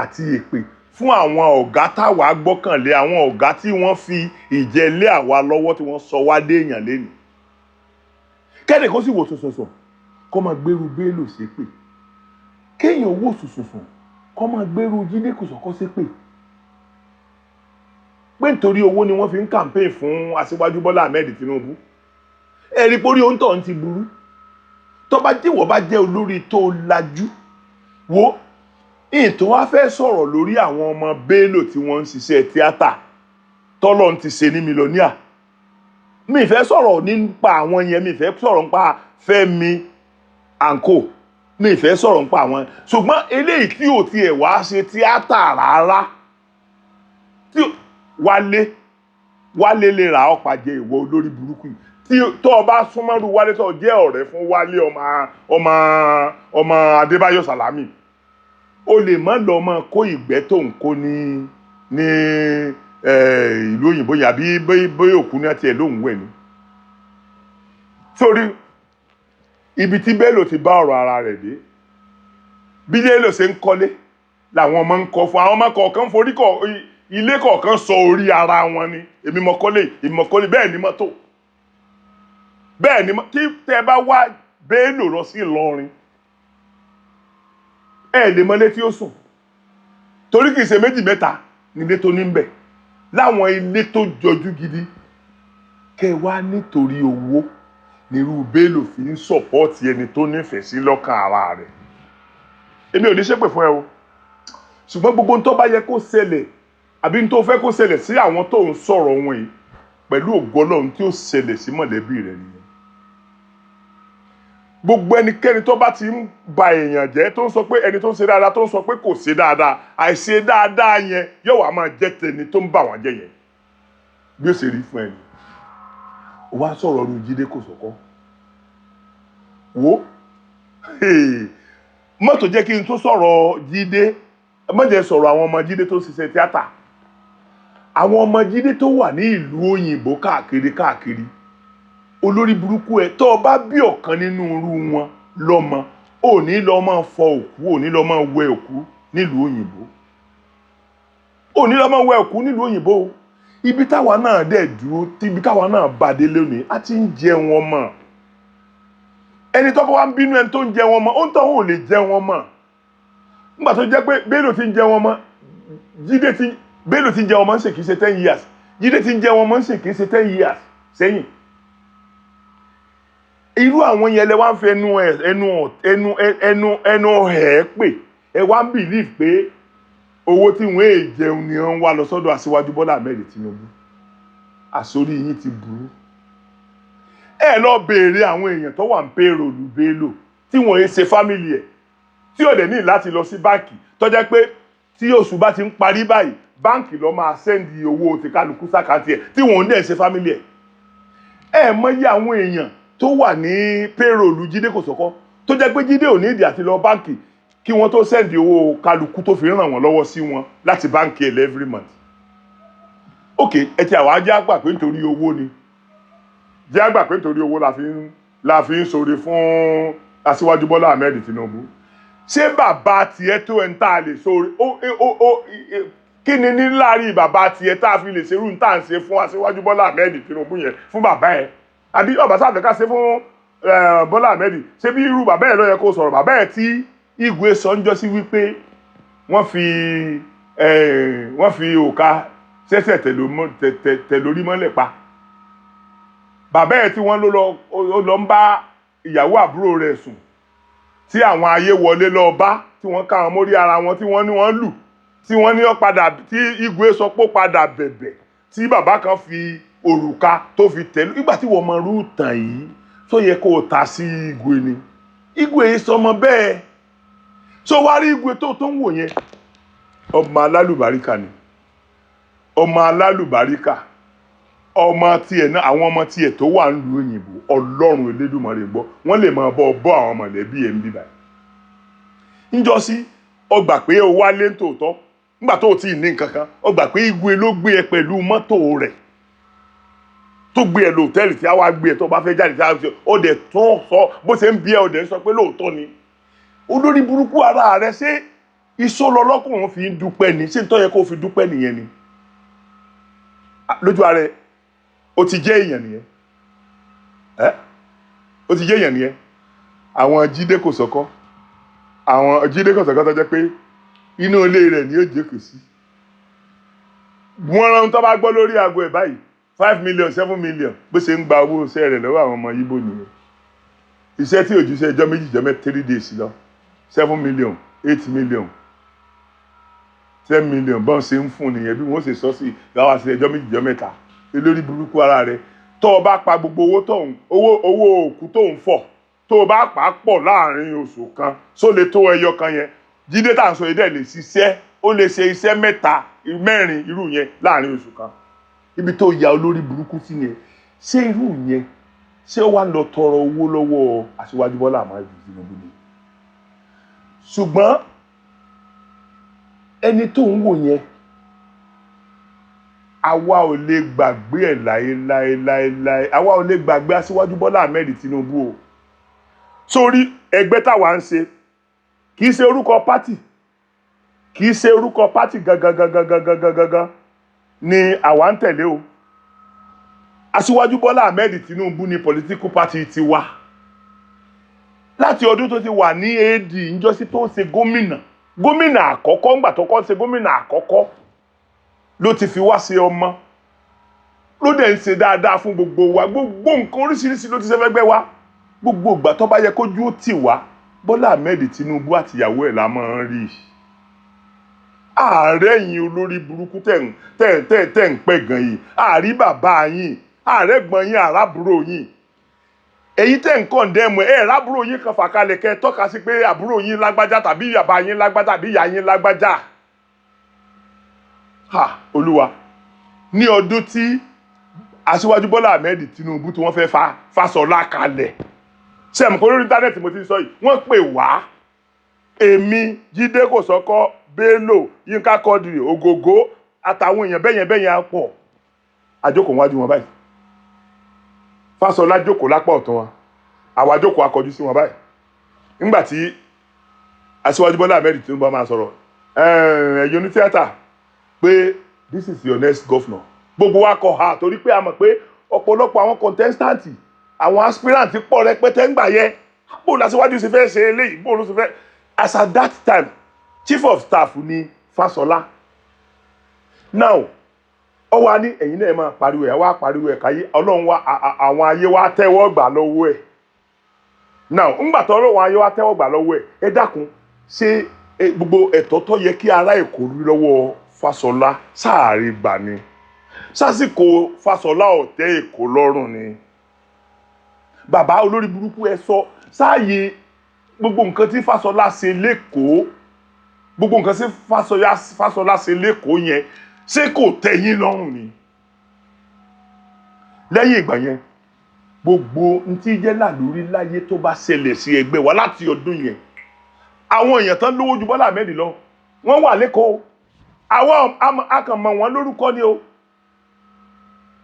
Speaker 1: àti èpè fún àwọn ọ̀gá táwa gbọ́kànlé àwọn ọ̀gá tí wọ́n fi ìjẹ lé àwa lọ́wọ́ tí wọ́n sọ wá dé èèyàn lẹ́nu kẹ́ni kó sì wò sọ̀sọ̀sọ̀ kó máa gbèrú Bello ṣépè kéèyàn wò sọ̀sọ̀sọ̀ kó máa gbèrú Jídé Kòsọ́kọ́ ṣépè pé nítorí owó ni wọ́n fi ń campaign fún Aṣíwájú Bọ́lá Ahmed Tinubu ẹ̀rí pórí oúntọ̀ ti burú tó bá jẹ́wọ́ bá jẹ́ olórí tó lajú wo ìtò wá fẹ́ sọ̀rọ̀ lórí àwọn ọmọ Bello tí wọ́n ń ṣiṣẹ́ tíátà tọ́lọ́ ti ṣe ní mílíọ̀nìà mi fẹ́ sọ̀rọ̀ nípa àwọn yẹn mi fẹ́ sọ̀rọ̀ nípa Fẹ́mi àǹkó mi fẹ́ sọ̀rọ̀ nípa àwọn ṣùgbọ́n eléyìí tí ò tiẹ̀ wá ṣe tíátà rárá tí Wálé lè ra ọ̀pá jẹ ìwọ olórí burúkú tí tó o bá súnmọ́rú Wálé tó jẹ́ ọ̀rẹ́ fún Wálé ọmọ Adébáyọ̀ Sàlámì o lè má lọ mọ kó ìgbẹ́ tó ń kó ní ìlú òyìnbó yẹn àbí bóyá òkú ní àti ẹ̀ lóhùn wẹ̀ ni. Sórí ibi tí Bello ti bá ọ̀rọ̀ ara rẹ̀ dé bí Bello ṣe ń kọ́lé làwọn ọmọ ń kọ́ fún àwọn ọmọ kọ̀ọ̀kan forí ilé kọ̀ọ̀kan sọ orí ara wọn ni èmi mọ kọ́lé bẹ́ẹ̀ ni mọ́tò bẹ́ẹ̀ ni tí tẹ́ bá wá Bello lọ sí Ìlọrin lè mọ́lé tí ó sùn torí kìí ṣe méjì mẹ́ta nílé tó ní ń bẹ̀ láwọn ilé tó jọjú gidi kẹ wá nítorí owó nírú Bello fi ń sọ̀pọ́ọ̀tì ẹni tó nífẹ̀ẹ́ sí lọ́kàn ara rẹ̀ èmi ò ní ṣépè fún ẹ o ṣùgbọ́n gbogbo tó bá yẹ kó ṣẹlẹ̀ àbí tó fẹ́ kó ṣẹlẹ̀ sí àwọn tó ń sọ̀rọ̀ wọn yìí pẹ̀lú ògo Ọlọ́run tí ó ṣẹlẹ̀ sí mọ̀lẹ́bí rẹ̀ nìyẹn gbogbo ẹnikẹ́ni tó bá ti ń ba èèyàn jẹ́ tó ń sọ pé ẹni tó ń ṣe dáadáa tó ń sọ pé kò ṣe dáadáa àìṣe dáadáa yẹn yóò wá máa jẹ́ tẹni tó ń bà wọ́n jẹ́ yẹn bí ó ṣe rí fún ẹni ó wá sọ̀rọ̀ ọdún Jídé Kòsọ́kọ́ wo mọ́tò jẹ́ kí n tó sọ̀rọ̀ Jídé mọ́jẹ́ sọ̀rọ̀ àwọn ọmọ Jídé tó ṣiṣẹ́ tíátà àwọn ọmọ Jídé tó wà ní ìlú òyìnbó káàkiri olórí burúkú ẹ tó bá bí ọ̀kan nínú irú wọn lọ́mọ ò ní lọ máa fọ òkú ò ní lọ máa wẹ òkú nílùú òyìnbó ò ní lọ máa wẹ òkú nílùú òyìnbó ibi táwa náà dẹ̀ dúró ibi táwa náà bàdé lónìí a ti ń jẹ wọn mọ́ ẹni tó bá wá ń bínú ẹni tó ń jẹ wọn mọ́ ó ń tọ́ ò lè jẹ wọn mọ́ nígbà tó jẹ́ pé Bello ti ń jẹ wọn mọ́ Bello ti ń jẹ wọn mọ́ ń ṣe kìí ṣe 10 years Jídé ti ń jẹ wọn mọ́ ń ṣe kìí ṣe 10 years sẹ́yìn irú àwọn yẹn lẹ wá ń fi ẹnu ẹ̀ pè ẹ wá ń believe pé owó tí wọ́n èè jẹun ni wọ́n wá lọ sọ́dọ̀ Aṣíwájú Bọ́lá Ahmed Tinubu àsórí yín ti burú ẹ lọ béèrè àwọn èèyàn tó wà ń payroll Bello tí wọ́n ń ṣe family ẹ̀ tí ò dẹ̀ ní láti lọ sí báǹkì tó jẹ́ pé tí oṣù bá ti ń parí báyìí báǹkì ló máa sẹ́ndì owó ti kálukú sákàtì ẹ̀ tí wọ́n ń dẹ̀ ṣe family ẹ̀ mọyì àwọn èèyàn tó wà ní payroll Jídé Kòsọ́kọ́ tó jẹ́ pé Jídé ò ní ìdí àti lọ báǹkì kí wọ́n tó sẹ́ndì owó kálukú tó fi ràn wọ́n lọ́wọ́ sí wọn láti báǹkì ẹ̀ every month. ok ẹ ti àwọn ajá gbà pé nítorí owó ni jẹ́ àgbà pé nítorí owó la fi ń ṣoore fún Aṣíwájú Bọ́lá Ahmed Tinubu ṣé bàbá tiẹ̀ tó ẹ̀ ń tà lè ṣoore kí ni ní láàrin bàbá tiẹ̀ tá a fi lè ṣerú ń tà ń ṣe fún Aṣíwájú Bọ́lá Ahmed Tinubu yẹn fún bàbá ẹ̀ àbí ọba sáfẹ́ ká ṣe fún Bọ́lá Ahmed ṣé bí irú bàbá ẹ̀ ló yẹ kó sọ̀rọ̀ bàbá ẹ̀ tí Igwe sọ ń jọ sí wípé wọ́n fi òka ṣẹ̀ṣẹ̀ tẹ̀ lórí mọ́lẹ̀ pa bàbá ẹ̀ tí wọ́n lọ ń bá ìyàwó àbúrò rẹ̀ sùn tí àwọn ayé wọlé lọ bá tí wọ́n ká wọn mórí ara wọn tí wọ́n ní wọ́n lù tí wọ́n ní wọ́n padà tí Igwe sọ pé ó padà bẹ̀bẹ̀ tí bàbá kan fi òrùka tó fi tẹ̀lé nígbà tí wọ́n mọ irú ìtàn yìí tó yẹ kó o ta sí Igwe ni Igwe yìí sọmọ bẹ́ẹ̀ so wá rí Igwe tó ń wò yẹn ọmọ alálùbáríkà ni ọmọ alálùbáríkà ọmọ tiẹ̀ náà àwọn ọmọ tiẹ̀ tó wà ń lu òyìnbó Ọlọ́run Elédùmarè gbọ́ wọ́n lè máa bọ́ àwọn mọ̀lẹ́bí ẹ̀ ń bí báyìí níjọ́ sí ó gbà pé ó wálé tòótọ́ nígbà tó ti ní nǹkan kan ó gbà pé Igwe ló gbé ẹ pẹ̀lú mọ́tò rẹ̀ tó gbé ẹ lóòtẹ́ẹ̀lì tí a wá gbé ẹ tó bá fẹ́ jáde tí a fi ó dẹ̀ tó sọ bó ṣe ń bí ẹ ó dẹ̀ sọ pé lóòótọ́ ni olórí burúkú ara rẹ ṣé iṣó lọlọ́kùnrin fi ń dúpẹ́ ni ṣé ń tó yẹ kó fi dúpẹ́ nìyẹn ni lójú ara ẹ ó ti jẹ́ èèyàn nìyẹn ó ti jẹ́ èèyàn nìyẹn àwọn Jídé Kòsọ́kọ́ tó jẹ́ pé inú ilé rẹ̀ ni ó jókòó sí wọ́n rán tó bá gbọ́ lórí aago ẹ̀ báyìí 5 million 7 million bó ṣe ń gba owó iṣẹ́ rẹ̀ lọ́wọ́ àwọn ọmọ Yíbò nìyẹn iṣẹ́ tí òjúṣe ẹjọ́ méjì jẹ́ 3 days lọ 7 million 8 million 10 million bọ́n ṣe ń fún nìyẹn bí wọ́n ṣe sọ sí ìgbàwá sí ẹjọ́ méjì jẹ́ mẹ́ta lórí burúkú ara rẹ̀ tó o bá pa gbogbo owó òkú tó ń fọ̀ tó o bá pa á pọ̀ láàrin oṣù kan só lè tó ẹyọ kan yẹn Jídé tá à ń sọ yìí dẹ̀ lè ṣiṣẹ́ ó lè ṣe iṣẹ́ 3-4 irú yẹn láàrin oṣù kan ibi tó ya olórí burúkú sí yẹn ṣé irú yẹn ṣé ó wá lọ tọrọ owó lọ́wọ́ Aṣíwájú Bọ́lá Ahmed Tinubu ni ṣùgbọ́n ẹni tó ń wò yẹn àwa ò lè gbàgbé ẹ̀ láéláéláé àwa ò lè gbàgbé Aṣíwájú Bọ́lá Ahmed Tinubu o sórí ẹgbẹ́ táwa ń ṣe kì í ṣe orúkọ pátì kì í ṣe orúkọ pátì gangan ni àwa ń tẹ̀lé o Aṣíwájú Bọ́lá Ahmed Tinubu ni political party ti wá láti ọdún tó ti wà ní AD níjọ́sí tó ń ṣe gómìnà àkọ́kọ́ ńgbà tó kọ́ ṣe gómìnà àkọ́kọ́ ló ti fi wá ṣe ọmọ ló dẹ̀ ń ṣe dáadáa fún gbogbo wa gbogbo nǹkan oríṣiríṣi ló ti ṣe fẹ́gbẹ́ wa gbogbo ìgbà tó bá yẹ kójú ó tì wá Bọ́lá Ahmed Tinubu àtìyàwó ẹ̀ la máa ń rí ààrẹ yìí olórí burúkú tẹ̀ ń pẹ́ gan yìí ààrí bàbá yìí ààrẹ gbọ́n yín àrábùrò yín èyí tẹ̀ ń kọ̀ǹdẹ́mù ẹ̀ rábùrò yín kan fàkalẹ̀ kẹ́ tọ́ka sí pé àbúrò yín lágbájá tàbí bàbá yín lágbájá tàbí ìyá yín lágbájá ha olúwa ní ọdún tí Aṣíwájú Bọ́lá Ahmed Tinubu tí wọ́n fẹ́ Fáṣọlá kalẹ̀ sẹ́mu kó lórí íńtánẹ́ẹ̀tì mo ti sọ yìí wọ́n pè wá èmi Jídé Kòsọ́kọ́ Bello Yínká Quadri Ògògó àtàwọn èèyàn bẹ́yẹn pọ̀ àjókòó wájú wọn báyìí Fáṣọlá jókòó lápá ọ̀tún wọn àwa jókòó akọjú sí wọn báyìí nígbà tí Aṣíwájú Bọ́lá Ahmed Tinubu máa sọ̀rọ̀ ẹ̀yin oní tíátà pé this is your next governor gbogbo wa kọ ha torí pé a mọ̀ pé ọ̀pọ̀lọpọ̀ àwọn contestant àwọn aspirant pọ̀ rẹpẹtẹ ńgbà yẹn bó l'Aṣíwájú ṣe fẹ́ ṣe eléyìí bó ló ṣe fẹ́ as at that time chief of staff ni Fáṣọlá now ó wá ní ẹ̀yin náà máa pariwo ẹ̀ wá pariwo ẹ̀ káyé ọlọ́run wá àwọn ayé wá tẹ́wọ́ gbà lọ́wọ́ ẹ̀ now ńgbà tó ọlọ́run ayé wá tẹ́wọ́ gbà lọ́wọ́ ẹ̀ ẹ dákun ṣé gbogbo ẹ̀tọ́ tó yẹ kí ará Èkó rí lọ́wọ́ Fáṣọlá sáàrí gbà ni sásìkò Fáṣọlá ò tẹ́ Èkó lọ́rùn ni bàbá olórí burúkú ẹ sọ sáàyè gbogbo nǹkan tí Fáṣọlá ṣe lẹ́kọ̀ọ́ gbogbo nǹkan tí Fáṣọlá ṣe lẹ́kọ̀ọ́ yẹn ṣé kò tẹ́ yín lọ́rùn ni lẹ́yìn ìgbà yẹn gbogbo ntí jẹ́ làlórí láyé tó bá ṣẹlẹ̀ sí ẹgbẹ́ wa láti ọdún yẹn àwọn èèyàn tán lówó ju Bọ́lá Ahmed lọ wọ́n wà lẹ́kọ̀ọ́ àwọn akànmọ̀ wọn lórúkọ ni o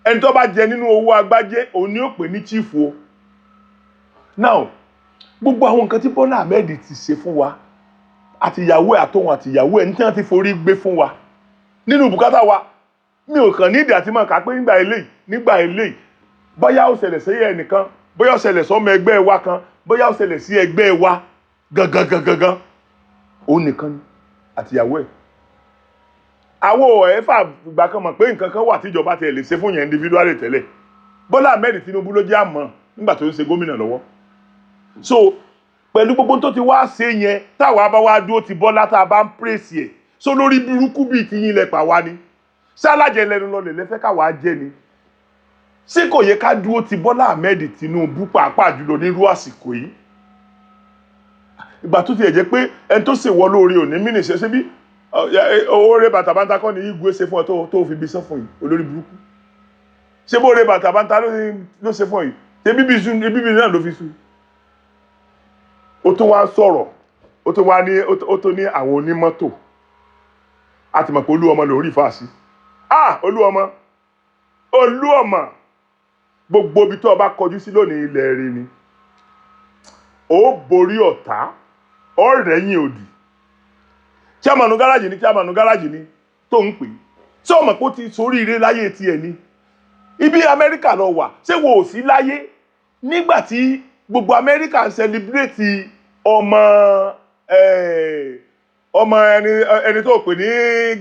Speaker 1: ẹni tó bá jẹ nínú owó agbájé òun ni ó pè ní chief o now gbogbo àwọn nǹkan tí Bọ́lá Ahmed ti ṣe fún wa àtìyàwó ẹ̀ àtòun àtìyàwó ẹ̀ ní tí wọ́n ti forí gbé fún wa nínú bùkátà wa mi ò kàn ní ìdí àti máa kà pé nígbà eléyìí bóyá ó ṣẹlẹ̀ sí ẹnìkan bóyá ó ṣẹlẹ̀ sọ́mọ ẹgbẹ́ wa kan bóyá ó ṣẹlẹ̀ sí ẹgbẹ́ wa gangan òun nìkan ni àtìyàwó ẹ̀ àwọn ẹ̀fà ìgbà kan mọ̀ pé nǹkan kan wà tíjọba tẹ̀ lè ṣe fún yẹn individually tẹ́lẹ̀ Bọ́lá Ahmed Tinubu ló jẹ́ àmọ́ nígbà tó ń ṣe gómìnà lọ́wọ́ so pẹ̀lú gbogbo tó ti wá ṣe yẹn táwa bá wá dúró ti Bọ́lá tá a bá ń pèsè ẹ̀ so lórí burúkú bíi ti yín lẹ́pà wá ni ṣálájẹ lẹ́nu lọlẹ̀ lẹ́fẹ́ káwa jẹ́ ni ṣé kò yẹ ká dúró ti Bọ́lá Ahmed Tinubu pàápàá jùlọ nírú àsìkò yìí ìgbà tó ti ẹ̀ jẹ́ pé ẹni tó ṣèwọ́ lóore òní mínísẹ̀ ṣe bí owó rẹ̀ bàtàbàtà kọ́ ni igwe ṣe fún ọ tó fi bí sán fún yìí olórí burúkú ṣé bó rẹ̀ bàtàbàtà ló ṣe fún yìí ṣé bíbí náà ló fi sùn ó tún wá sọ̀rọ̀ ó tún ní àwọn onímọ́tò àti mọ̀ pé Olúọmọ lórí fàásì Olúọmọ gbogbo ibi tó bá kọjú sí lónìí ilẹ̀ rẹ̀ ni ó borí ọ̀tá ọ̀rẹ́yìn òdì chairmanu gáràjì ni tó ń pè tí ọmọ kó ti sórí ire láyé tiẹ̀ ni ibi Amẹ́ríkà lọ wà ṣé wo ò sí láyé nígbà tí gbogbo Amẹ́ríkà ń celebrate ọmọ ẹni tó pè ní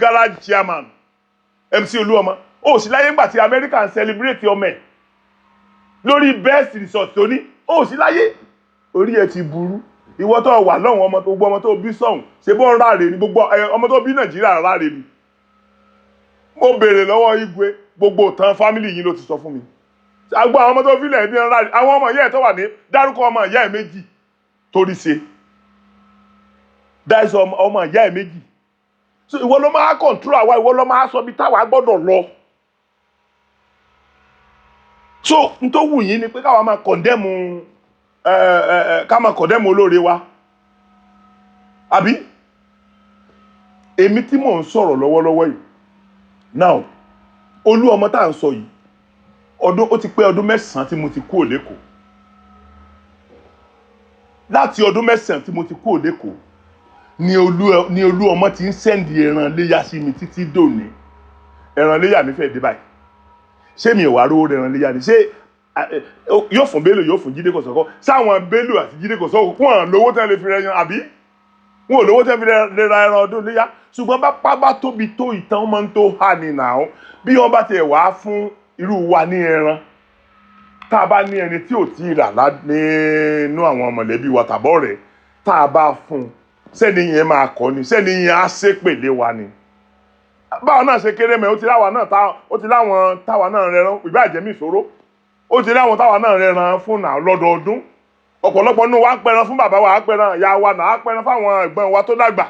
Speaker 1: garage chairman MC Olúọmọ ó sì láyé nígbà tí Amẹ́ríkà ń celebrate ọmọ ẹ̀ lórí best resort tó ní ó sì láyé orí ẹ ti burú ìwọ tó wà lọ́hùn gbogbo ọmọ tó bí sọ̀hún ṣe bọ́ ń ráre ni gbogbo ọmọ tó bí Nàìjíríà ráre ni mo béèrè lọ́wọ́ Igwe gbogbo ìtàn fámìlì yìí ló ti sọ fún mi àgbà àwọn ọmọ tó fi lẹ̀ bí ń ráre àwọn ọmọ ìyá ẹ̀ tó wà ní dárúkọ ọmọ ìyá ẹ̀ méjì torí ṣe dáìsọ ọmọ ìyá ẹ̀ méjì so ìwọ ló máa control àwa ìwọ ló máa sọ bí táwa gbọ́dọ̀ lọ so n tó wù yín ni pé káwa máa condemn ká máa condemn olóore wa àbí èmi tí mò ń sọ̀rọ̀ lọ́wọ́lọ́wọ́ yìí now olú ọmọ tá à ń sọ yìí ó ti pé ọdún 9 tí mo ti kúrò l'Ékòó. Láti ọdún 9 tí mo ti kúrò l'Ékòó ni olú ọmọ ti ń sẹ́ndì ẹran léyà sí mi títí dòní. Ẹran léyà mi fẹ́ dé báyìí. Ṣé mi ò wá rówó ẹran léyà ni? Ṣé yóò fún Bello yóò fún Jídé Kòsọ́kọ́? Sáwọn Bello àti Jídé Kòsọ́kọ́ wọn lówó tẹ́ lè fi rẹyan àbí? Wọn ò lówó tẹ́ fi lè ra ẹran ọdún léyà. Ṣùgbọ́n bá tóbi tó ìtàn máa ń tó hà ní nàá. Bí wọ́n bá tiẹ̀ wá fún irú wa ní ẹran, tá a bá ní ẹni tí ò tí ì rà nínú àwọn mọ̀lẹ́bí wa tàbọ̀ rẹ̀, tá a bá fún sẹ́ni yẹn máa kọ́ ni, sẹ́ni yẹn á ṣépèlé wa ni. Báwọn náà ṣe kéré mẹ́, ó ti láwọn táwa náà rẹran ìbá àjẹmí ìṣòro, ó ti láwọn táwa náà rẹran fún náà lọ́dọọdún. Ọ̀pọ̀lọpọ̀ nínú wa ń pẹran fún bàbá wa, á pẹran ìyá wa náà, á pẹran fáwọn ẹ̀gbọ́n wa tó dàgbà.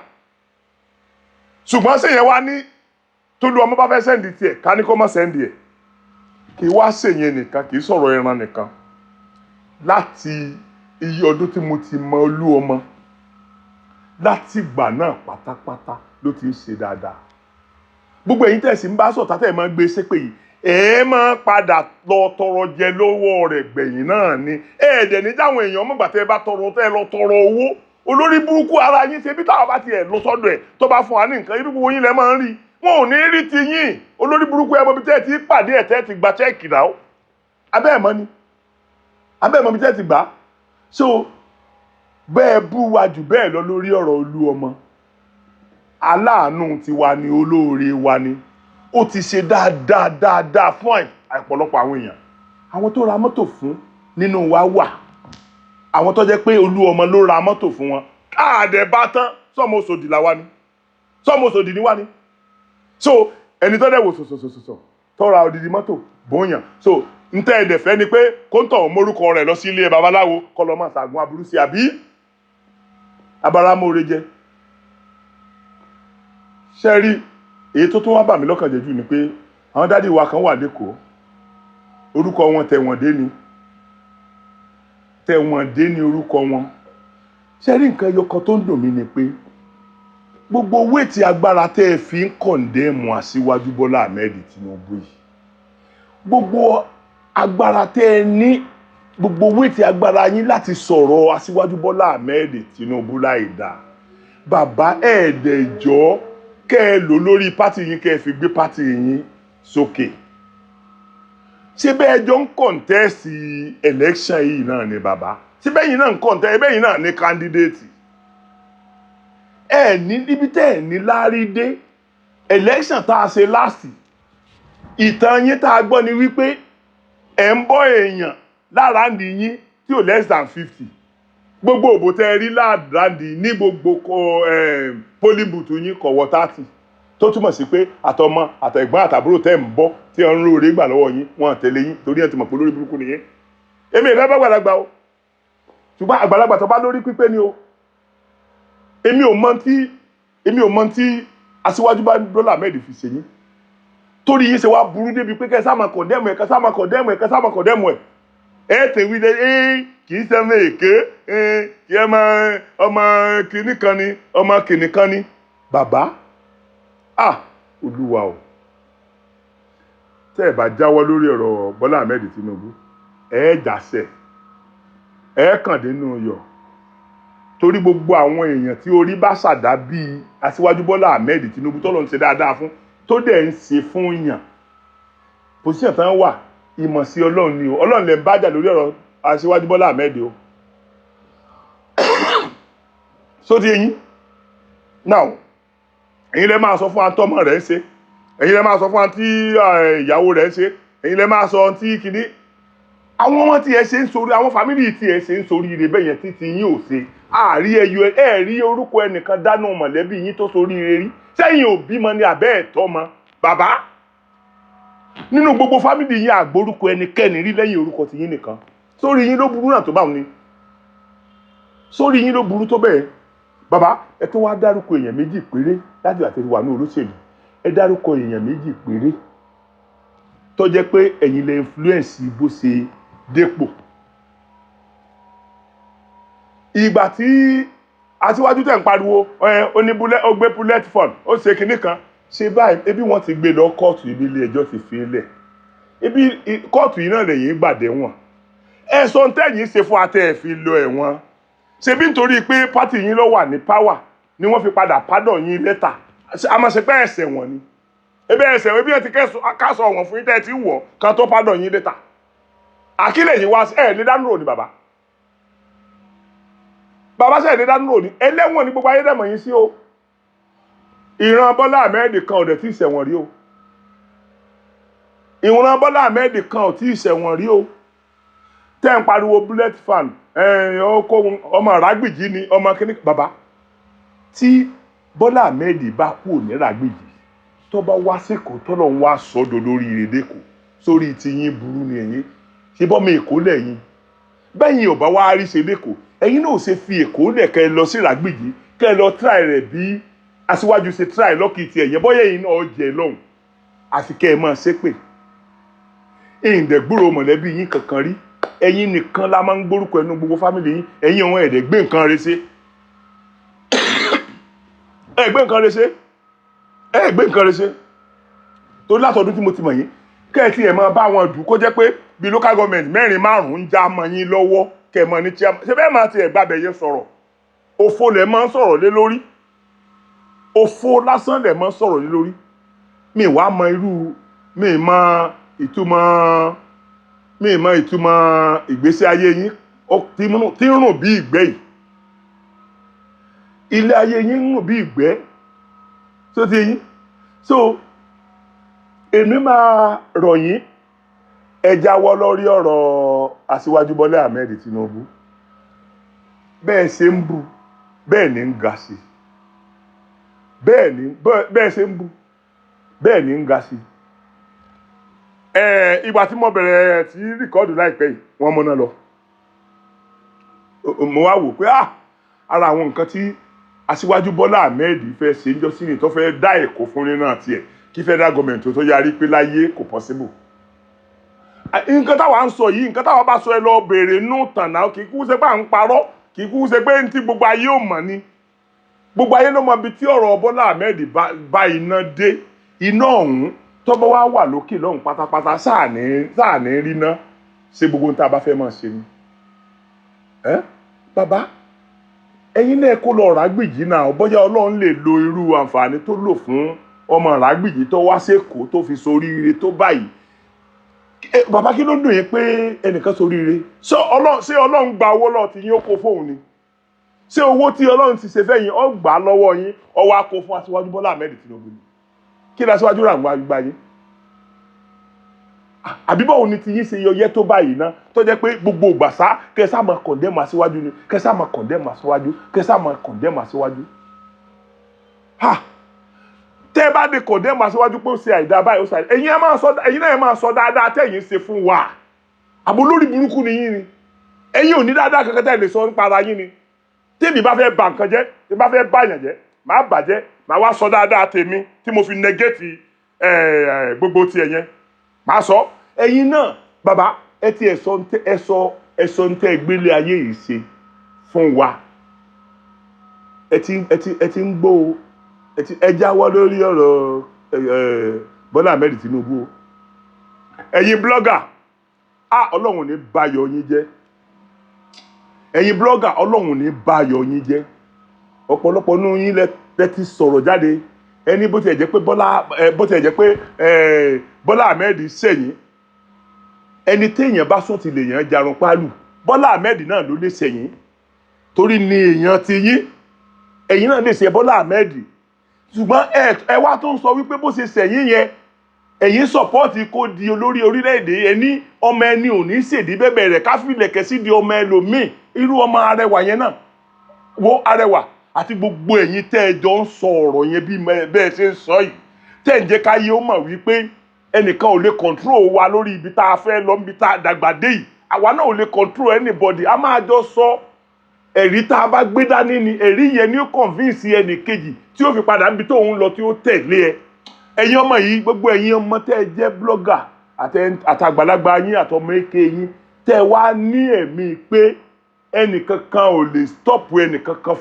Speaker 1: Ṣùgbọ́n sèyẹn wá ní tólú ọmọ bá fẹ́ sẹ́ndì tiẹ̀ ká ní kó má sẹ́ndì ẹ̀. Kì í wá sèyẹn nìkan, kì í sọ̀rọ̀ ẹran nìkan. Láti iye ọdún tí mo ti mọ olú ọmọ, láti ìgbà náà pátápátá ló ti ń ṣe dáadáa. Gbogbo ẹ̀yin tẹ̀sí ń bá sọ̀tá tẹ̀ máa gbé ṣépè yìí, ẹ máa padà lọ tọrọ jẹ lọ́wọ́ rẹ̀ gbẹ̀yìn náà ni. Ẹ̀ẹ́dẹ̀ ní táwọn èèyàn mọ̀gbà tẹ́ bá lọ tọrọ owó. Olórí burúkú ara yín ṣe bí táwọn bá tiẹ̀ lọ sọ́dọ̀ ẹ̀ tó bá fún wa ní nǹkan, irú gbogbo yín lẹ máa ń rí. Wọn ò ní rí ti yín. Olórí burúkú ẹ mọ bí tẹ́ ti pàdé ẹ̀ tẹ́ ti gba chẹ́ẹ̀kì náà. Abẹ́ ẹ̀ mọ́ ni. Abẹ́ ẹ̀ mọ bí tẹ́ ti gbà. So bẹ́ẹ̀ bú wa jù bẹ́ẹ̀ lọ lórí ọ̀rọ̀ olú ọmọ. Aláàánú tiwa ni, olóore wa ni. Ó ti ṣe dáadáa fún àìpọ̀lọpọ̀ àwọn èèyàn. Àwọn tó ra mọ́tò fún nínú wa wà. Àwọn tó jẹ́ pé olú ọmọ ló ra mọ́tò fún wọn. Káàdẹ̀ bá tán sọ́mọ Òṣòdì là wá ni. Sọ́mọ Òṣòdì ni wá ni. So ẹni tó dẹ̀ wò sọ̀sọ̀sọ̀sọ̀ tó ra odidi mọ́tò bóyàn. So n tẹ́ ẹ̀dẹ̀ fẹ́ ni pé kóńtọ̀ mórúkọ rẹ̀ lọ sí ilé babaláwo kọ́ lọ́ máa ṣàgùn aburú sí àbí abaramóore jẹ. Ṣé rí èyí tó tún wá bà mí lọ́kàn jẹ́ jù ni pé àwọn dádì wa kan wà l'Ékòó, orúkọ wọn Tẹ̀wọ̀ndé ni orúkọ wọn. Ṣé rí nǹkan ẹyọkan tó ń dùn mí ni pé gbogbo wéètì agbára tẹ́ ẹ fi ń kọ̀ǹdẹ́mù Aṣíwájú Bọ́lá Ahmed Tinubu yìí, gbogbo agbára tẹ́ ẹ ní, gbogbo wéètì agbára yín láti sọ̀rọ̀ Aṣíwájú Bọ́lá Ahmed Tinubu láì dáa, bàbá ẹ̀ẹ́dẹ̀jọ́ kẹ́ ẹ lò lórí pátì yín, kẹ́ ẹ fi gbé pátì yín sókè. Ṣé bẹ́ẹ̀ jọ ń kọ̀ǹtẹ́ẹ̀sì election yìí náà ni bàbá? Ṣé bẹ́yìn náà ń kọ̀ǹtẹ́ẹ̀sì, bẹ́yìn náà ní candidate? Ẹ ní níbi tẹ́ ẹ̀ ní lárídé. Election tá a ṣe last, ìtàn yín tá a gbọ́ ni wípé ẹ̀ ń bọ́ èèyàn láàrándì yín tí ò less than 50. Gbogbo òbò tẹ́ ẹ rí láàrándì ní gbogbo polling booth yín kò wọ 30. Tó túmọ̀ sí pé àtọmọ àtẹ̀gbọ́n àtàbúrò tẹ́ ń bọ́ tí wọ́n ń róore gbà lọ́wọ́ yín, wọ́n tẹ̀lé yín torí ẹ̀ ti mọ̀ pé lórí burúkú nìyẹn. Èmi ìfẹ́ bá gbàlagbà o, ṣùgbọ́n àgbàlagbà tó bá lórí pípé ni o. Èmi ò mọ tí Aṣíwájú Bọ́lá Ahmed fi ṣe yín. Torí yín ṣe wá burú débi pé kẹ́ sá máa kọ̀ndẹ́mù ẹ̀. Ẹ tẹ̀ wí dé kì í sẹ́mi èké, kì í ọmọ kìnnì kan ni, ọmọ kìnnì kan ni. Bàbá, Olúwa o. Tẹ́ ẹ bá jáwọ́ lórí ọ̀rọ̀ Bọ́lá Ahmed Tinubu, ẹ jàsẹ̀, ẹ kàn dénú yọ̀. Torí gbogbo àwọn èèyàn tí orí bá ṣàdá bíi Aṣíwájú Bọ́lá Ahmed Tinubu tó lọ ń ṣe dáadáa fún, tó dẹ̀ ń ṣe fún yàn. Pòsíṣàn tán wà, ìmọ̀ sí Ọlọ́run ni o. Ọlọ́run lè bá jà lórí ọ̀rọ̀ Aṣíwájú Bọ́lá Ahmed o. So ti yín. Now, ẹ̀yin lẹ máa sọ fún àtọmọ rẹ̀ ṣe. Ẹ̀yin lẹ máa sọ fún àti ìyàwó rẹ̀ ṣe. Ẹ̀yin lẹ máa sọ tí kìíní. Àwọn ọmọ tí ẹ ṣe ń sórí, àwọn fámìlì tí ẹ ṣe ń sórí ire bẹ́yẹn títí yín ò ṣe. Àárí rí orúkọ ẹnìkan dánú mọ̀lẹ́bí yín tó sórí ire rí. Sẹ́yìn ò bímọ ni àbẹ́ ẹ̀tọ́ mọ. Bàbá, nínú gbogbo fámìlì yín àgbórúkọ ẹnikẹ́ni rí lẹ́yìn orúkọ ti yín nìkan. Sórí yín ló burú náà tó báwọn ni. Sórí yín ló burú tó bẹ́ẹ̀. Bàbá, ẹ tún wá dárúkọ èèyàn méjì péré láti àti wà ní olóṣèlú. Ẹ dárúkọ èèyàn méjì péré tó jẹ́ pé ẹ̀yin lè influence bó ṣe dépò. Ìgbà tí Aṣíwájú tẹ̀ ń pariwo ó gbé bullet fund, ó ṣe kinní kan, ṣe báyìí ebi wọ́n ti gbé lọ kóòtù ibi ilé ẹjọ́ ti fi lẹ̀ ibi kóòtù yìí náà lẹ́yìn gbàdé wọn ẹ̀sọ́ tẹ̀yìn ṣe fún atẹ́ ẹ̀ fi lọ ẹ̀wọ̀n ṣebí nítorí pé pátì yín ló wà ní power ni wọ́n fi padà pádọ̀ yín lẹ́tà àmọ̀ṣepẹ́ ẹ̀ṣẹ̀ wọn ni ebe ẹ̀ṣẹ̀ wọn bí ẹ ti kásọ̀ wọn fún yín tẹ́ ẹ ti wọ̀ kan tó pádọ̀ yín lẹ́tà àkílẹ̀ yìí wá ẹ̀ ní dánúrò ni bàbá ṣe ní dánúrò ni ẹlẹ́wọ̀n ni gbogbo ayé dẹ̀mọ̀ yín sí o ìran Bọ́lá Ahmed kan ò dẹ̀ tí ì ṣẹ̀wọ̀n rí o ìran Bọ́lá Ahmed kan ò tí ì ṣẹ̀wọ̀n rí o tẹ́ ń pariwo bullet fan ọmọ Ràgbìjí ni ọmọ kíní bàbá tí Bọ́lá Ahmed bá kú ní Ràgbìjí tó bá wá sẹ́kọ̀ọ́ tọ́lọ̀ ń wá sọ́dọ̀ lórí ìrèdèkọ̀ sórí ti yín burú ni ẹ̀yin ṣe bọ́ mi Èkó lẹ́yìn bẹ́yìn ò bá wá rí ṣe lẹ́kọ̀ọ́ ẹ̀yin náà ṣe fi Èkó lẹ̀ kẹ́ lọ sí Ràgbìjí kẹ́ lọ try rẹ̀ bí Aṣíwájú ṣe try lọ́kì tiẹ̀ yẹn bọ́yẹ̀ yìí náà jẹ lọ́hùn àfi kẹ́ ẹ máa ṣépè ìǹdẹ̀gbúrò mọ̀lẹ́bí yín kankan rí ẹ̀yin nìkan la máa ń gbórúkọ ẹnu gbogbo fámìlì yín ẹ̀yin ọ̀hún ẹ̀dẹ̀ gbé nǹkan rẹ̀ ṣe ẹ̀ gbé nǹkan rẹ̀ ṣe ẹ̀ gbé nǹkan rẹ̀ ṣe torí látọdún tí mo ti mọ̀ yín kẹ́ ẹ ti ẹ̀ máa bá wọn dù kó jẹ́ pé bí local government 4-5 ń já mọ́ yín lọ́wọ́ kẹ́ ẹ mọ́ ní chairman ṣe bẹ́ẹ̀ máa ti ẹ̀ gbàbẹ̀ yẹn sọ̀rọ̀ òfo lẹ̀ máa ń sọ̀rọ̀ lé lórí òfo lásán lẹ̀ máa ń sọ̀rọ̀ lé lórí mi wá mọ irú mi mọ ìtumọ̀ ìgbésí ayé yín tí ń rùn bí ìgbẹ́ yìí ilé ayé yín ń rùn bí ìgbẹ́ tó ti yín so èmi máa rọ̀ yín ẹ jáwọ́ lórí ọ̀rọ̀ Aṣíwájú Bọ́lá Ahmed Tinubu bẹ́ẹ̀ ṣe ń bú bẹ́ẹ̀ ni ń ga sí bẹ́ẹ̀ ṣe ń bú bẹ́ẹ̀ ni ń ga sí ìgbà tí mo bẹ̀rẹ̀ tí rìkọ́ọ̀dù láìpẹ́ yìí wọ́n mọ́ná lọ mo wá wò pé ara àwọn nǹkan tí Aṣíwájú Bọ́lá Ahmed fẹ́ ṣe ń jọ sí ni tó fẹ́ dá Èkó fún ní náà tiẹ̀ kí federal government tó yarí pé láyé kò possible nǹkan táwa ń sọ yìí nǹkan táwa bá sọ ẹ lọ bèèrè nù tànà kì í kú ṣe pé à ń parọ́ kì í kú ṣe pé ní tí gbogbo ayé ò mọ̀ ni gbogbo ayé ló mọ ibi tí ọ̀rọ̀ Bọ́lá Ahmed bá iná dé iná ọ̀hún tọ́bọ̀ wá wà lókè lọ́hùn pátápátá sáà ní rí ná ṣe gbogbo ohun tá a bá fẹ́ máa ṣe ni bàbá ẹ̀yin náà kó lọ Ràgbìjí náà bóyá Ọlọ́run lè lo irú àǹfààní tó lò fún ọmọ Ràgbìjí tó wá sẹ́kọ̀ọ́ tó fi soríire tó báyìí bàbá kí ló dùn yín pé ẹnìkan soríire ṣé Ọlọ́run gba owó lọ́ọ̀ tí yín ó kó fóun ni ṣé owó tí Ọlọ́run ti ṣe fẹ́yìn ó gbà lọ́wọ́ yín ó wá kó fún Aṣíwájú Bọ́lá Ahmed Tinubu ni kí ni Aṣíwájú rà ń wá gbá yín àbíbọ̀ òní ti yín ṣe yọyẹ tó báyìí ná tó jẹ́ pé gbogbo ìgbàsá kẹsà máa kọ̀ndẹ́mù Aṣíwájú ni kẹsà máa kọ̀ndẹ́mù Aṣíwájú kẹsà máa kọ̀ndẹ́mù Aṣíwájú tẹ́ bá dé kọ̀ndẹ́mù Aṣíwájú pé ó ṣe àìdá báyìí ó ṣe àìdá ẹ̀yin náà máa sọ dáadáa tẹ́yìn ṣe fún wa àbò lórí burúkú ni yín ni ẹ̀yin ò ní dáadáa kankan tẹ́ lè sọ nípa ara yín ni tèmi bá fẹ́ bà nǹkan jẹ́ tèmi bá fẹ́ bàyàn jẹ́ màá bàjẹ́ màá wá sọ dáadáa tèmi tí mo fi negate gbogbo tiẹ̀ yẹn màá sọ ẹ̀yin náà bàbá ẹ ti ẹ̀sọ́ ń tẹ́ gbélé ayé yìí ṣe fún wa ẹ ti ń gbó ẹ jáwọ́ lórí ọ̀rọ̀ Bọ́lá Ahmed Tinubu ẹ̀yin blogger Ọlọ́run ní bayọ̀ yín jẹ́ ẹ̀yin blogger Ọlọ́run ní bayọ̀ yín jẹ́ ọ̀pọ̀lọpọ̀ nínú yín lẹ ti sọ̀rọ̀ jáde ẹni bó ti ẹ̀ jẹ́ pé Bọ́lá Ahmed sẹ́yìn ẹni téèyàn bá sún ti lè yàn jarun pálù Bọ́lá Ahmed náà ló lè sẹ́yìn torí ni èèyàn ti yín ẹ̀yin náà lè ṣe Bọ́lá Ahmed ṣùgbọ́n ẹ wá tó ń sọ wípé bó ṣe sẹ́yìn yẹn ẹ̀yin sọ̀pọ́ọ̀tì kó di olórí orílẹ̀-èdè ẹni ọmọ ẹni ò ní ṣèdí bẹ́bẹ̀ rẹ̀ káfílẹ̀kẹ́ sí di ọmọ ẹlòmíì irú ọmọ Arẹwà yẹn náà wo Arẹwà àti gbogbo ẹ̀yin tẹ́ ẹ jọ ń sọ ọ̀rọ̀ yẹn bí bẹ́ẹ̀ ṣe ń sọ yìí tẹ́ ń jẹ́ káyé ó mọ̀ wípé ẹnìkan ò lè control wa lórí ibi tá a fẹ́ lọ níbi tá a dàgbà dé yìí àwa náà ò lè control anybody a máa jọ sọ ẹ̀rí tá a bá gbé dání ni ẹ̀rí yẹn ni ó convince ẹnì kejì tí ó fi padà níbi tó ń lọ tí ó tẹ̀lé ẹ ẹ̀yin ọmọ yìí gbogbo ẹ̀yin ọmọ tẹ́ ẹ jẹ́ blogger àtàgbàlagbà yín àtọmọ èké yín tẹ́ ẹ wá ní ẹ̀mí pé ẹnìkankan ò lè stop ẹnìkankan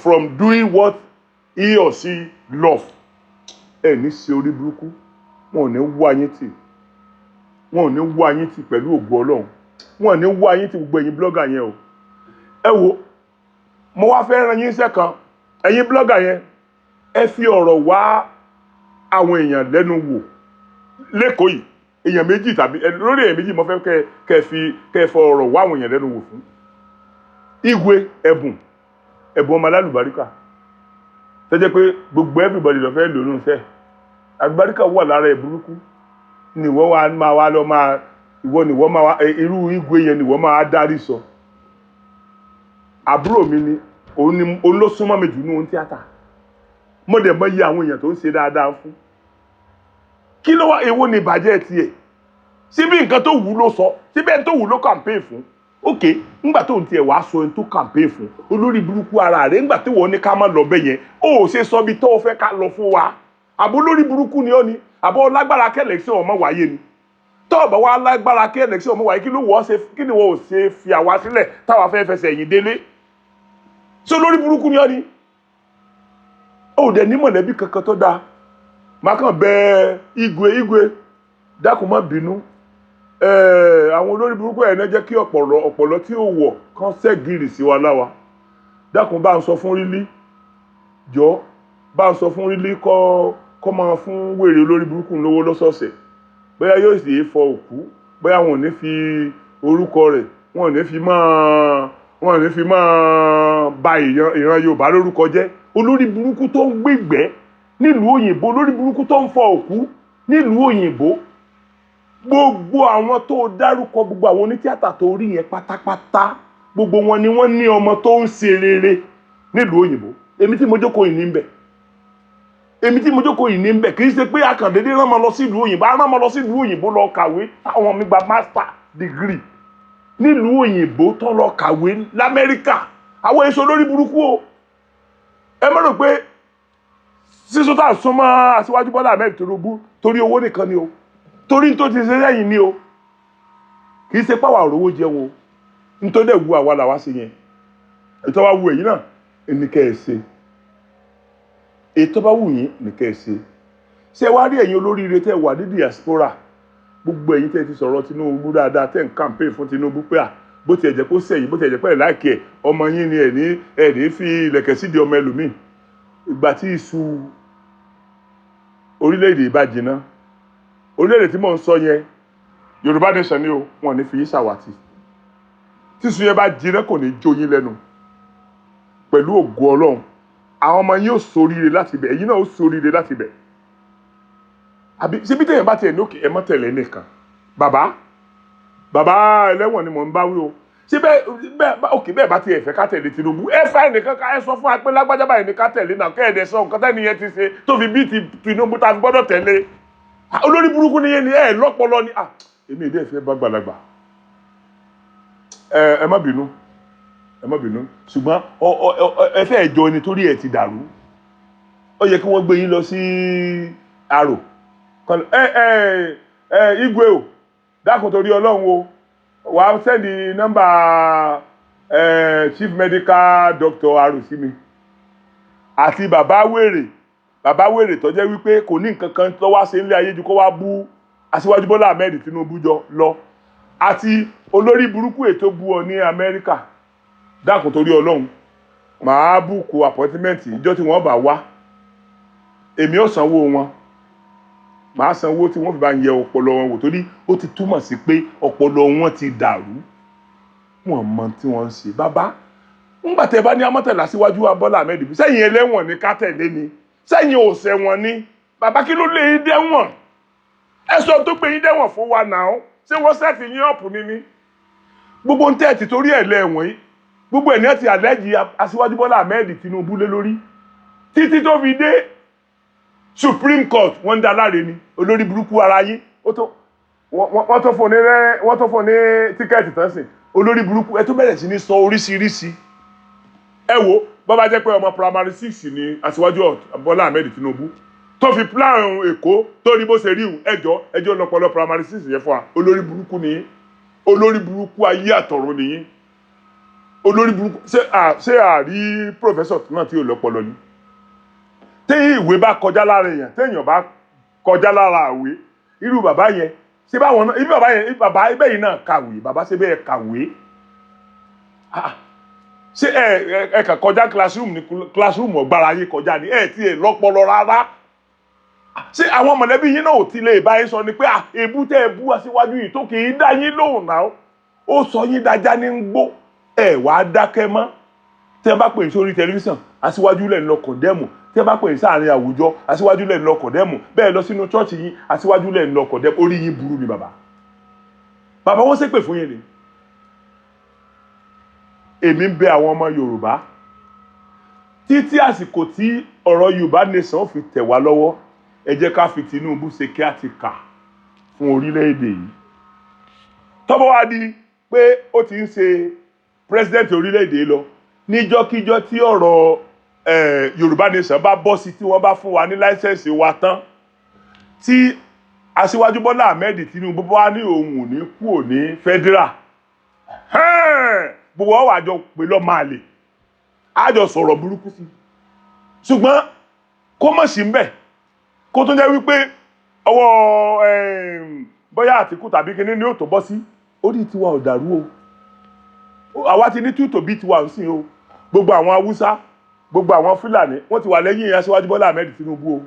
Speaker 1: from doing what he or she love ẹ ní ṣe orí burúkú, wọn ò ní wá yín tì, wọn ò ní wá yín tì pẹ̀lú ògo Ọlọ́run, wọn ò ní wá yín tì gbogbo ẹ̀yin blọ́gà yẹn o. Ẹ wo, mo wá fẹ́ rán yín iṣẹ́ kan, ẹ̀yin blọ́gà yẹn, ẹ fi ọ̀rọ̀ wá àwọn èèyàn lẹ́nu wò lẹ́kọ̀ọ́ yìí, èèyàn méjì tàbí lórí èèyàn méjì mo fẹ́ kẹ́ fọ ọ̀rọ̀ wá àwọn èèyàn lẹ́nu wò fún. Igwe ẹ̀bùn ọmọ alálùbáríkà tẹ́jẹ́ pé gbogbo everybody lọ fẹ́ lò nù sẹ́, àlùbáríkà wà lára ẹ̀ burúkú ni wọ́n máa wá lọ máa ìwọ ni wọ́n máa wá irú Igwe yẹn ni wọ́n máa dárí sọ. Àbúrò mi ni òun ló súnmọ́ mi jù ní ohun tíátà, mo dẹ̀ mọ iye àwọn èèyàn tó ń ṣe dáadáa fún. Kí ló wá èwo ni ìbàjẹ́ tiẹ̀? Síbí nǹkan tó wù ló sọ, síbẹ̀ tó wù ló campaign fún. Ok, ńgbà tó ń tiẹ̀ wá sọ ẹni tó campaign fún olórí burúkú ara rẹ̀, ńgbà tí wọ́n ní ká má lọ bẹ́ yẹn ó ṣe sọ bí tó fẹ́ ká lọ fún wa. Àbó lórí burúkú ni ó ní, àbó lágbára kí election ọmọ wáyé ni. Tó bá wá lágbára kí election ọmọ wáyé, kí ni wọ́n ò ṣe fi àwa sílẹ̀ táwa fẹ́ fẹsẹ̀ yìn délé. So lórí burúkú ni ó ní. Ó dẹ̀ ní mọ̀lẹ́bí kankan tó dáa. Má kàn bẹ̀ Igwe dákun má bínú. Àwọn olórí burúkú ẹ̀ náà jẹ́ kí ọ̀pọ̀lọ́ tí ó wọ̀ kán ṣẹ́gìrì sí wa láwa. Dákun bá ń sọ fún Rílí, jọ bá ń sọ fún Rílí kọ́ máa fún wèrè olórí burúkú lówó lọ́sọ̀ọ̀sẹ̀. Bóyá yóò sì fọ òkú, bóyá wọn ò ní fi orúkọ rẹ̀, wọn ò ní fi máa ba ìran Yorùbá lórúkọ jẹ́. Olórí burúkú tó ń gbégbẹ́ nílùú òyìnbó, olórí burúkú tó ń fọ òkú nílùú òyìnbó. Gbogbo àwọn tó dárúkọ, gbogbo àwọn onítíátà tó rí yẹn pátápátá, gbogbo wọn ni wọ́n ní ọmọ tó ń ṣe rere nílùú òyìnbó. Èmi tí mo jókòó yìí ní ń bẹ̀, kì í ṣe pé akàndédé rán máa lọ sí ìlú òyìnbó, rán máa lọ sí ìlú òyìnbó lọ kàwé, àwọn mi gba master degree nílùú òyìnbó tó lọ kàwé l'Amẹ́ríkà. Àwọn èso lórí burúkú o. Ẹ má rò pé sísọ tá súnmọ́ Asiwaju Bọ́lá Ahmed Tinubu torí owó nìkan ni o, torí tó ti ṣe lẹ́yìn ni o, kì í ṣe páwà òrówó jẹun o, nítorí dẹ̀ wu àwa làwa ṣe yẹn. Ètò bá wu èyí náà ẹnìkẹ́ ẹ̀ ṣe, ètò bá wù yín nìkẹ́ ẹ̀ ṣe. Ṣé wá rí ẹ̀yin olóríire tẹ́ wà ní diaspora, gbogbo ẹ̀yin tẹ́ ti sọ̀rọ̀ Tinubu dáadáa, tẹ́ ń campaign fún Tinubu pé bó ti ẹ̀jẹ̀ kó sẹ́yìn, bó ti ẹ̀jẹ̀ pẹ́ láìkẹ́ ọmọ yín ni ẹ̀ní fi ilẹ̀kẹ̀ sídi ọmọ ẹlòmíì. Ìgbà tí iṣu orílẹ̀-èdè bá jiná, orílẹ̀-èdè tí mò ń sọ yẹn Yorùbá nation ni o, wọn ní fi yín ṣàwátì. Tí iṣu yẹn bá jiná kò ní jó yín lẹ́nu pẹ̀lú ògo Ọlọ́run. Àwọn ọmọ yín ó ṣoríire láti bẹ̀, ẹ̀yin náà ó ṣoríire láti bẹ̀. Àbí síbi tẹ̀yìn bá tiẹ̀ ní òkè ẹ mọ́ tẹ̀lé nìkan. Bàbá ẹlẹ́wọ̀n ni mò ń bá wí o. Òkè bẹ́ẹ̀ bá tiẹ̀ fẹ́ ká tẹ̀lé Tinubu, ẹ fẹ́ nìkan ká ẹ sọ fún wa pé lágbájá báyìí ní ká tẹ̀lé náà, kẹ́ẹ̀dẹ̀ sọ nǹkan tẹ́ni yẹn ti ṣe tó fi bí Tinubu ta fi gbọ́dọ̀ tẹ̀lé. Olórí burúkú ni yẹn ni ẹ lọ́pọlọ ni. Èmi ìdí ẹ̀fẹ́ bá gbàlagbà. Ẹ má bínú, ṣùgbọ́n ẹ fẹ́ ẹjọ́ ni torí ẹ ti dàrú. Ó yẹ kí wọ́n gbé yín lọ sí Arò. Igwe o, dákun torí Ọlọ́run o, wà á sẹ́ndì nọ́mbà chief medical doctor Arò sí mi. Àti bàbá wèrè tó jẹ́ wípé kò ní nǹkan kan tó wá ṣe nílé ayé ju kó wá bú Asiwaju Bọ́lá Ahmed Tinubu lọ. Àti olórí burúkú ètò bú ọ ní Amẹ́ríkà. Dákun torí Ọlọ́run, màá búùkù appointment ìjọ tí wọ́n bá wá. Èmi ó sanwó wọn. Màá sanwó tí wọ́n fi bá ń yẹ ọpọlọ wọn wò, torí ó ti túmọ̀ sí pé ọpọlọ wọn ti dàrú. Wọ́n mọ tí wọ́n ń ṣe. Bàbá, ńgbà tẹ́ bá ní amọ́tẹ̀lá Asiwaju Bọ́lá Ahmed, sẹ́yìn ẹlẹ́wọ̀n ní ká tẹ̀lé ni, sẹ́yìn òṣèwọ̀n ni. Bàbá, kí ló lé yín dẹ́wọ̀n? Ẹ sọ tó gbé yín dẹ́wọ̀n fún wa náà. Ṣé wọ́n sẹ́ẹ̀tì yín ọ̀pù ni? Gbogbo ń tẹ́ẹ̀tì torí ẹ̀ lẹ́wọ̀n yìí, gbogbo ẹ̀ ní ẹ̀ ti àlẹ́jì Asiwaju Bọ́lá Ahmed Tinubu lé lórí títí tó fi dé Supreme Court. Wọ́n ń dá láre ni olórí burúkú ara yín. Wọ́n tó fún ní tíkẹ́ẹ̀tì tán sìn. Olórí burúkú ẹ tó bẹ̀rẹ̀ sí ní sọ oríṣiríṣi. Ẹ wo bó bá jẹ́ pé ọmọ primary 6 ni Asiwaju Bọ́lá Ahmed Tinubu tó fi plan Èkó tó ní bó ṣe rí ẹjọ́ lọ́pọ̀lọ́ primary 6 yẹn fún wa. Olórí burúkú ni, olórí burúkú ayé àtọ̀run nìyí. Olórí burúkú ṣé àrí professor náà tí ò lọ́pọlọ ni. téyìn ìwé bá kọjá lára èèyàn téèyàn bá kọjá lára ìwé irú bàbá yẹn ṣé báwọn náà ibi bàbá yẹn bàbá ibẹ̀ yìí náà kàwé bàbá ṣe bẹ́ẹ̀ kàwé ṣé ẹ kàn kọjá classroom ọ̀gbára yín kọjá ni ẹ ti ẹ lọ́pọlọ rárá ṣé àwọn mọ̀lẹ́bí yín náà ò ti lè bá yín sọ ni pé èébú tẹ́ ẹ bú Aṣíwájú yìí tó kì í dá yín lóhùn náà ó sọ yín dájá ní gbó ẹ wàá dákẹ́ mọ́ tẹ́ ẹ bá pè é sórí tẹlifíṣàn Aṣíwájú lẹ̀ ń lọ kọ̀ndẹ́mù tẹ́ ẹ bá pè é sáàrin àwùjọ Aṣíwájú lẹ̀ ń lọ kọ̀ndẹ́mù bẹ́ẹ̀ lọ sínú chọ́ọ̀chì yín Aṣíwájú lẹ̀ ń lọ kọ̀ndẹ́mù orí yín burú ni bàbá wọn ṣépè fún yín ni èmi ń bẹ àwọn ọmọ Yorùbá títí àsìkò tí ọ̀rọ̀ Yorùbá nation fi tẹ̀ wá lọ́wọ́ ẹ jẹ́ ká fi Tinubu ṣe kí á ti kà fún orílẹ̀-èdè yìí tọ́bọ̀ wá di pé ó ti ń ṣe president orílẹ̀-èdè lọ níjọ́kíjọ́ tí ọ̀rọ̀ Yorùbá nation bá bọ́ sí tí wọ́n bá fún wa ní láísẹ̀nsì wa tán tí Aṣíwájú Bọ́lá Ahmed Tinubu bá ní òun ò ní kú ò ní federal gbogbo ọwọ́ àjọ pé lọ́ máa lè àjọ sọ̀rọ̀ burúkú sí ṣùgbọ́n kó mọ̀ sí mbẹ̀ kó tó jẹ́ wípé ọwọ́ bóyá Àtíkù tàbí kíní ni ó tó bọ́ sí orí tiwa ò dàrú o àwa ti ní tútò bí tiwa ń sìn o gbogbo àwọn Haúsá gbogbo àwọn Fúlàní wọ́n ti wà lẹ́yìn Aṣíwájú Bọ́lá Ahmed Tinubu o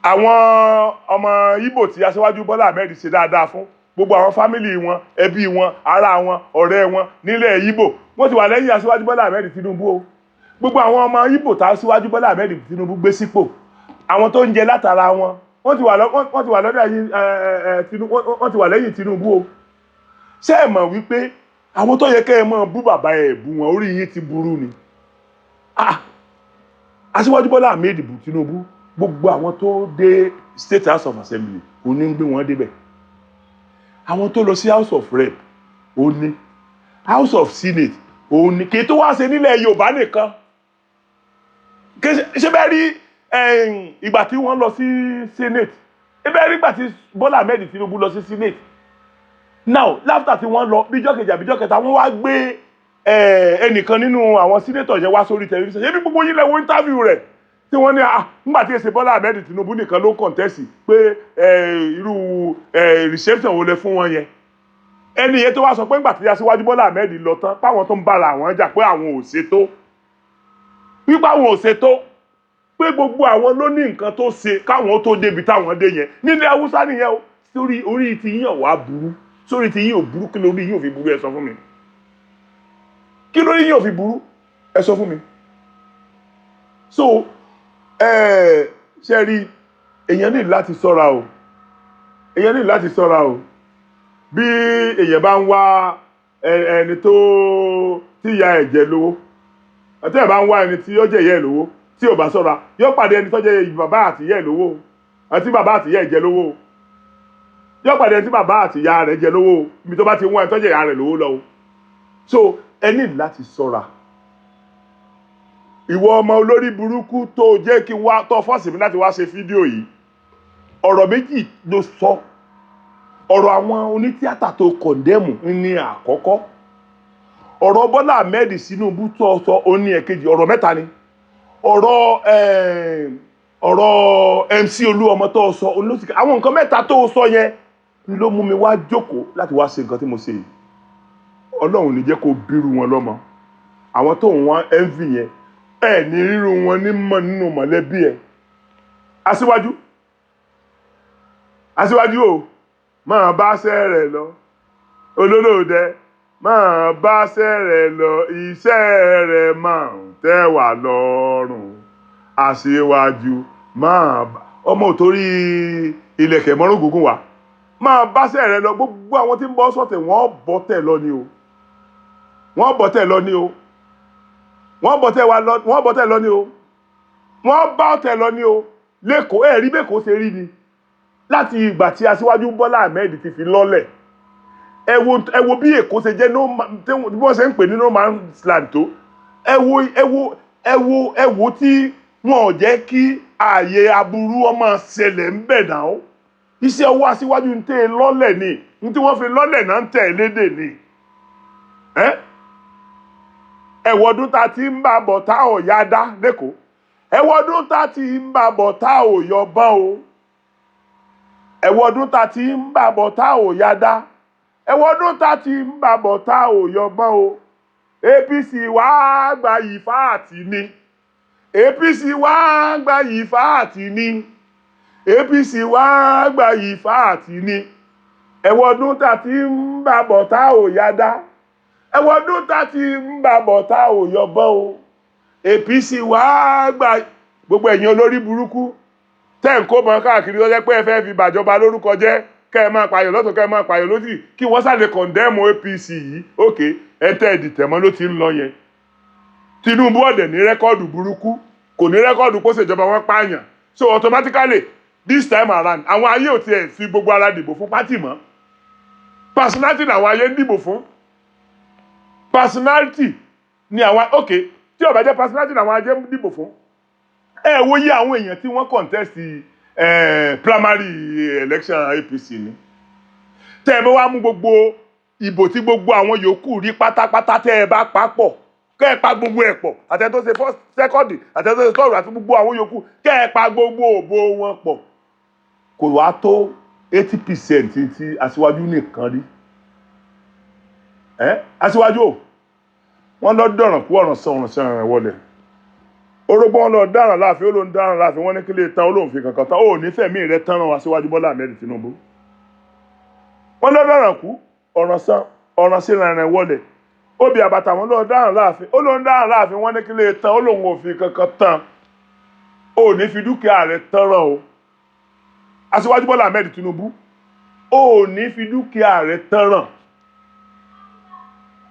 Speaker 1: àwọn ọmọ Ìgbò tí Aṣíwájú Bọ́lá Ahmed ṣe dáadáa fún gbogbo àwọn fámìlì wọn ẹbí wọn ará wọn ọ̀rẹ́ wọn nílẹ̀ Ìgbò wọ́n ti wà lẹ́yìn Aṣíwájú Bọ́lá Ahmed Tinubu o gbogbo àwọn ọmọ Ìgbò tá Aṣíwájú Bọ́lá Ahmed Tinubu gbé sípò àwọn tó ń jẹ látara wọn wọ́n ti wà lẹ́yìn Tinubu o ṣé ẹ mọ̀ wípé àwọn tó yẹ kẹ́ ẹ mọ̀ bú bàbá ẹ̀ bú wọn orí yín ti burú ni Aṣíwájú Bọ́lá Ahmed Tinubu gbogbo àwọn tó dé State House of Assembly òní ń gbé wọn débẹ̀ àwọn tó lọ sí House of Rep òní House of Senate òní kì í tó wá ṣe nílẹ̀ Yorùbá nìkan ṣé bẹ́ẹ̀ rí ìgbà tí wọ́n lọ sí Senate bẹ́ẹ̀ rí ìgbà tí Bọ́lá Ahmed Tinubu lọ sí Senate now láfítà tí wọ́n lọ bíjọ́ kejì àbíjọ́ kẹta wọ́n wá gbé ẹnìkan nínú àwọn senator yẹn wá sórí tẹlifíṣàn ṣé bí gbogbo yín lẹ́wọ́ interview rẹ̀ tí wọ́n ní nígbà tí èsè Bọ́lá Ahmed Tinubu nìkan ló contest pé irú reception wo lẹ fún wọn yẹn ẹni yẹn tó wá sọ pé nígbà tí Aṣíwájú Bọ́lá Ahmed lọ tán páwọn tó ń bára àwọn jà pé àwọn ò ṣètò wípé àwọn ò ṣètò pé gbogbo àwọn ló ní nǹkan tó ṣe káwọn tó débi táwọn dé yẹn nílẹ̀ Haúsá nìyẹn o sórí orí ti yín ọ̀wá burú sórí ti yín ò burú kí lórí yín ò fi burú ẹ sọ fún mi kí lórí yín ò fi burú ẹ sọ fún mi so ṣe rí èèyàn ní láti ṣọ́ra o èèyàn ní láti ṣọ́ra o bí èèyàn bá ń wá ẹni tó tí ìyá ẹ̀ jẹ lówó àti ẹ̀ bá ń wá ẹni tí ó jẹ ìyá ẹ̀ lówó tí ò bá ṣọ́ra yóò pàdé ẹni tó jẹ bàbá àti ìyá ẹ̀ lówó àti bàbá àti ìyá ẹ̀ jẹ lówó yóò pàdé ẹni tí bàbá àti ìyá rẹ̀ jẹ lówó ibi tó bá ti wọ́n ẹni tó jẹ ìyá rẹ̀ lówó lọ so ẹ ní láti ṣọ́ra ìwọ ọmọ olórí burúkú tó jẹ́ kí wá tó fọ́ọ̀sì mi láti wá ṣe fídíò yìí ọ̀rọ̀ méjì ló sọ ọ̀rọ̀ àwọn onítíátà tó kọ̀ndẹ́mù ní àkọ́kọ́ ọ̀rọ̀ Bọ́lá Ahmed Tinubu tó sọ ó ní ẹ̀kejì ọ̀rọ̀ mẹ́ta ni ọ̀rọ̀ MC Olúọmọ tó sọ olóṣìkà àwọn nǹkan mẹ́ta tó sọ yẹn ló mú mi wá jókòó láti wá ṣe nǹkan tí mo ṣe yìí Ọlọ́run ní jẹ́ kó bírú wọn lọ́mọ àwọn tó ń wọ́n envy yẹn ní ríru wọn ní mọ̀ nínú mọ̀lẹ́bí ẹ̀ Aṣíwájú o máa bá ṣẹ́ rẹ̀ lọ olólòdẹ máa bá ṣẹ́ rẹ̀ lọ iṣẹ́ rẹ̀ máa ń tẹ́ wá lọ́rùn Aṣíwájú máa bá ọmọ òtórí ilẹ̀kẹ̀ mọ́rún gúngún wa máa bá ṣẹ́ rẹ̀ lọ gbogbo àwọn tí ń bọ́ sọ̀tẹ̀ wọ́n bọ́ tẹ̀ lọ ni o wọ́n bọ́ tẹ̀ lọ ni o wọ́n bọ́ tẹ̀ lọ ni o wọ́n bá tẹ̀ lọ ni o lẹ́kọ̀ọ́ ẹ̀rí bẹ́ẹ̀kọ́ ṣe rí ni láti ìgbà tí Aṣíwájú Bọ́lá Ahmed ti fi lọ́lẹ̀ ẹ wo bí Èkó ṣe jẹ́ bí wọ́n ṣe ń pè ní no man's land tó ẹ wo tí wọn ò jẹ́ kí ààyè aburú ọmọ ṣẹlẹ̀ ń bẹ̀ náà iṣẹ́ ọwọ́ Aṣíwájú ń tẹ̀ lọ́lẹ̀ ni ní tí wọ́n fi lọ́lẹ̀ náà ń tẹ̀ lédè ni ẹ̀wọ̀ ọdún ta ti ń bá bọ̀ tá ọ̀yá dá lẹ́kọ̀ọ́ ẹwọ́dún tá ti ń bà bọ̀ tá ò yọbọ́n o ẹwọ́dún tá ti ń bà bọ̀ tá ò yadá ẹwọ́dún tá ti ń bà bọ̀ tá ò yọbọ́n o APC wá gba yìí fáàtì ni APC wá gba yìí fáàtì ni APC wá gba yìí fáàtì ni ẹwọ́dún tá ti ń bà bọ̀ tá ò yadá ẹwọ́dún tá ti ń bà bọ̀ tá ò yọbọ́n o APC wá gba gbogbo ẹ̀yin olórí burúkú tẹ́ ń kó mọ́ káàkiri tó jẹ́ pé ẹ fẹ́ fi bàjọba lórúkọ jẹ́ kẹ́ ẹ máa pààyàn lọ́tọ̀ kẹ́ ẹ máa pààyàn lósì kí wọ́n sáré kọ̀ndẹ́mù APC yìí òkè ẹ̀tẹ́ ìdìtẹ̀mọ́ ló ti ń lọ yẹn Tinubu ọ̀dẹ̀ ní rẹ́kọ́ọ̀dù burúkú kò ní rẹ́kọ́ọ̀dù kó ṣèjọba wọn pààyàn so automatically this time around àwọn ayé ò tiẹ̀ fi gbogbo ara dìbò fún pátì mọ́ personality làwọn ayé ń dìbò fún personality ni àwọn òkè tí ó bá jẹ́ personality làwọn ayé ń dìbò fún ẹ wo yí àwọn èèyàn tí wọ́n contest primary election APC ni tẹ́ ẹ bá wá mú gbogbo ìbò tí gbogbo àwọn yòókù rí pátápátá tẹ́ ẹ bá papọ̀ kẹ́ ẹ pa gbogbo ẹ̀ pọ̀ àtẹ tó ṣe first second àtẹ tó ṣe third àti gbogbo àwọn yòókù kẹ́ ẹ pa gbogbo òbò wọn pọ̀ kò wá tó 80% tí Aṣíwájú nìkan rí Aṣíwájú o wọ́n lọ dọ̀ràn kú ọ̀ràn sọ̀ràn wọlé orógbó wọn lọ dáràn láàfin ó ló ń dáràn láàfin wọn ní kí lè tán olóhùn fi kankan tán ó nífẹ̀ẹ́ mí rẹ tán ràn wá síwájú Bọ́lá Ahmed Tinubu wọn lọ dáràn kú ọ̀ràn sí rìnrìn wọlé obì àbàtà wọn lọ dáràn láàfin ó ló ń dáràn láàfin wọn ní kí lè tán olóhùn òfin kankan tán ó ní fi dúkìá rẹ tán ràn o Aṣíwájú Bọ́lá Ahmed Tinubu ó ní fi dúkìá rẹ tán ràn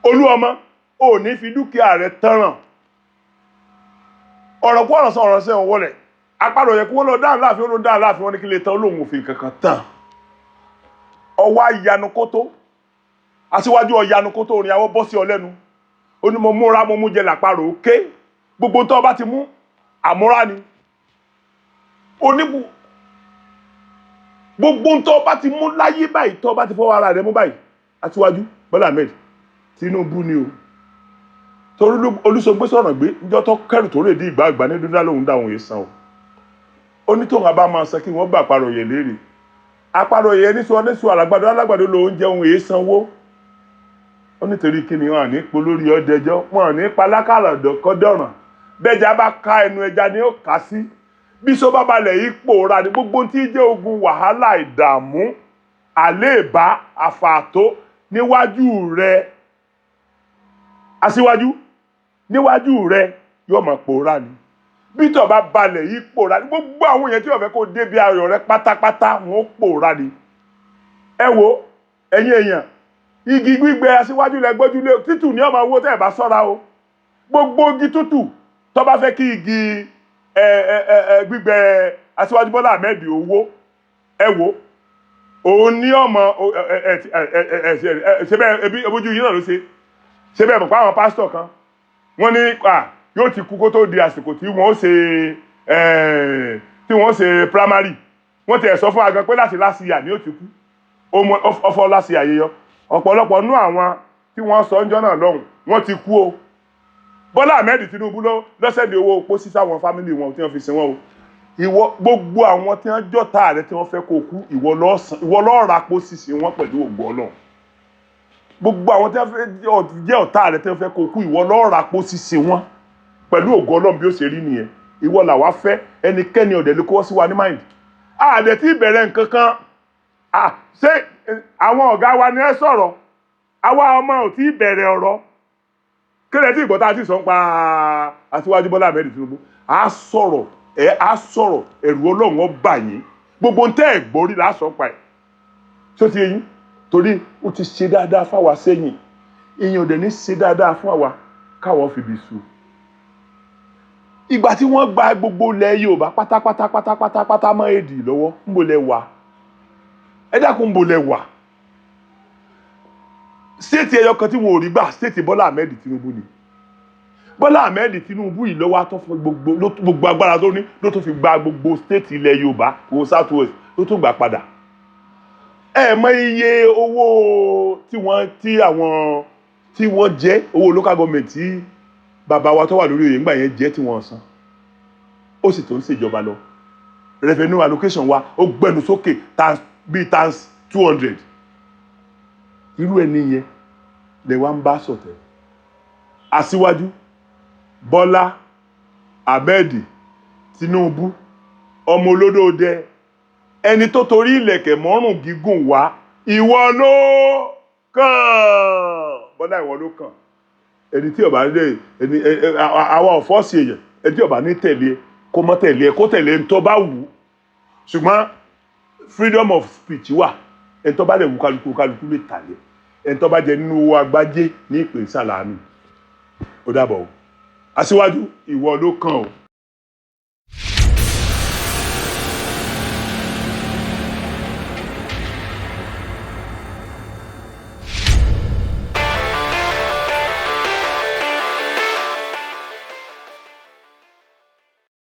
Speaker 1: Olúọmọ ó ní fi dúkìá rẹ tán ràn ọ̀rọ̀ kú ọ̀rọ̀ sí ọ̀hún wọlé apárò yẹ kí wọ́n lọ dáhùn láàfin ó lọ dáhùn láàfin wọn ní kí lè tán olóhùn òfin kankan tán ọwọ́ ìyanu kótó Aṣíwájú ọ̀yanu kótó orin àwọn bọ́ sí ọ lẹ́nu ó ní mo múra mo mú jẹ làparò òkè gbogbo tó bá ti mú àmúra ni oníbu gbogbo tó bá ti mú láyé báyìí tó bá ti fọwọ́ ara rẹ̀ mú báyìí Aṣíwájú Bọ́lá Ahmed Tinubu ni o torí Olúṣọgbé sọ̀rọ̀ gbé níjọ́ tó kẹrù tó rèé di ìgbà àgbà ní dúdá lòun dáhùn yìí san o ó ní tóun àbá máa san kí wọ́n gbà àparòyè léèrè àparòyè níṣu alágbàdo ló ń jẹun èé sanwó ó nítorí kí ni wọn à ní po lórí ọdẹjọ́ wọn à ní palákàrà kọ́dọ̀ràn bẹ́ẹ̀jà bá ká ẹnu ẹja ni ó kà sí bí sọ bá balẹ̀ yìí pòórá ní gbogbo tí jẹ́ ogun wàhálà ìdààmú àléèbá àfààtó níwájú rẹ̀ Aṣíwájú níwájú rẹ yóò máa pòórá ni bí tó bá balẹ̀ yìí pòórá ni gbogbo àwọn èèyàn tí ó fẹ́ kó débi ayọ̀ rẹ pátápátá wọn ó pòórá ni ẹ wo ẹ̀yin èèyàn igi gbígbẹ Aṣíwájú lẹ gbójúlé tútù ní ọmọ owó tẹ́ ẹ bá ṣọ́ra o gbogbo igi tútù tó bá fẹ́ kí igi gbígbẹ Aṣíwájú Bọ́lá Ahmed owó ẹ wo òun ní ọmọ ṣe bẹ́ẹ̀ ebi ojú yìí náà ló ṣe bẹ́ẹ̀ mọ̀ pé àwọn pásítọ̀ kan wọ́n ní yóò ti kú kó tó di àsìkò tí wọ́n ṣe primary wọ́n ti ẹ̀ sọ fún agan pé láti lásìyà ni ó ti kú ọfọ lásìyà yíyọ ọ̀pọ̀lọpọ̀ nú àwọn tí wọ́n sọ ń jọ́ náà lọ́hùn wọ́n ti kú o Bọ́lá Ahmed Tinubu lọ́sẹ̀dẹ̀ owó opó sí sáwọn fámìlì wọn tí wọ́n fi sin wọn o ìwọ gbogbo àwọn tí wọ́n jọ́ta rẹ tí wọ́n fẹ́ kó kú ìwọ lọ́ọ́ ra pó sísìn wọn pẹ̀lú ògbó Ọlọ́run gbogbo àwọn tí wọ́n jẹ́ ọ̀tá rẹ̀ tí wọ́n fẹ́ kó kú ìwọ lọ́ọ́ ra pó síse wọn pẹ̀lú ògo Ọlọ́run bí ó ṣe rí nìyẹn ìwọ làwa fẹ́ ẹnikẹ́ni ọ̀dẹ̀ ló kó wọ́n sí wa ní mind àdẹ̀ tí ìbẹ̀rẹ̀ nǹkan kan ṣé àwọn ọ̀gá wa ni ẹ sọ̀rọ̀ àwa ọmọ ò tí ìbẹ̀rẹ̀ ọ̀rọ̀ kéde tí ìgbọ́ta ti sọ ń pa Aṣíwájú Bọ́lá Ahmed Tinubu á sọ̀rọ̀ ẹ̀rù Ọlọ́run ó bà yín gbogbo ntẹ́ ẹ̀gbọ́rí lásán pa ẹ̀ tó ti yín torí ó ti ṣe dáadáa fáwa sẹ́yìn èèyàn ò dẹ̀ ní ṣe dáadáa fún àwa káwọn fìbí sùn ìgbà tí wọ́n gba gbogbo ilẹ̀ Yorùbá pátápátá mọ́ èdè lọ́wọ́ ń bò lẹ wà ẹ dákun ń bò lẹ wà stéètì ẹyọ kan tí wọn ò rí gbà stéètì Bọ́lá Ahmed Tinubu ni Bọ́lá Ahmed Tinubu yìí lọ́wọ́ tó fún gbogbo agbára tó ní ló tó fi gba gbogbo stéètì ilẹ̀ Yorùbá wo South West ló tó gbà padà ẹ mọ iye owó tí wọ́n jẹ owó local government tí bàbá wa tó wà lórí oyè ńgbà yẹn jẹ tí wọ́n san ó sì tó ń ṣèjọba lọ revenue allocation wa ó gbẹnu sókè times 200 irú ẹni yẹn lè wá ń bá sọ̀tẹ̀. Aṣíwájú Bọ́lá Ahmed Tinubu ọmọ olódòdẹ ẹni tó torí ìlẹ̀kẹ̀ mọ́rùn gígùn wá ìwọ ló kàn Bọ́lá ìwọ ló kàn ẹni tí ó bá lè ẹni àwa ò fọ́ọ̀sì èèyàn ẹni tí ó bá ní tẹ̀lé kó mọ́ tẹ̀lé kó tẹ̀lé ẹni tó bá wù ú ṣùgbọ́n freedom of speech wà ẹni tó bá lè wù kálukú lè tàlé ẹni tó bá jẹ nínú owó agbájé ní ìpè sàlámì ó dàbọ̀ o Aṣíwájú ìwọ ló kàn o.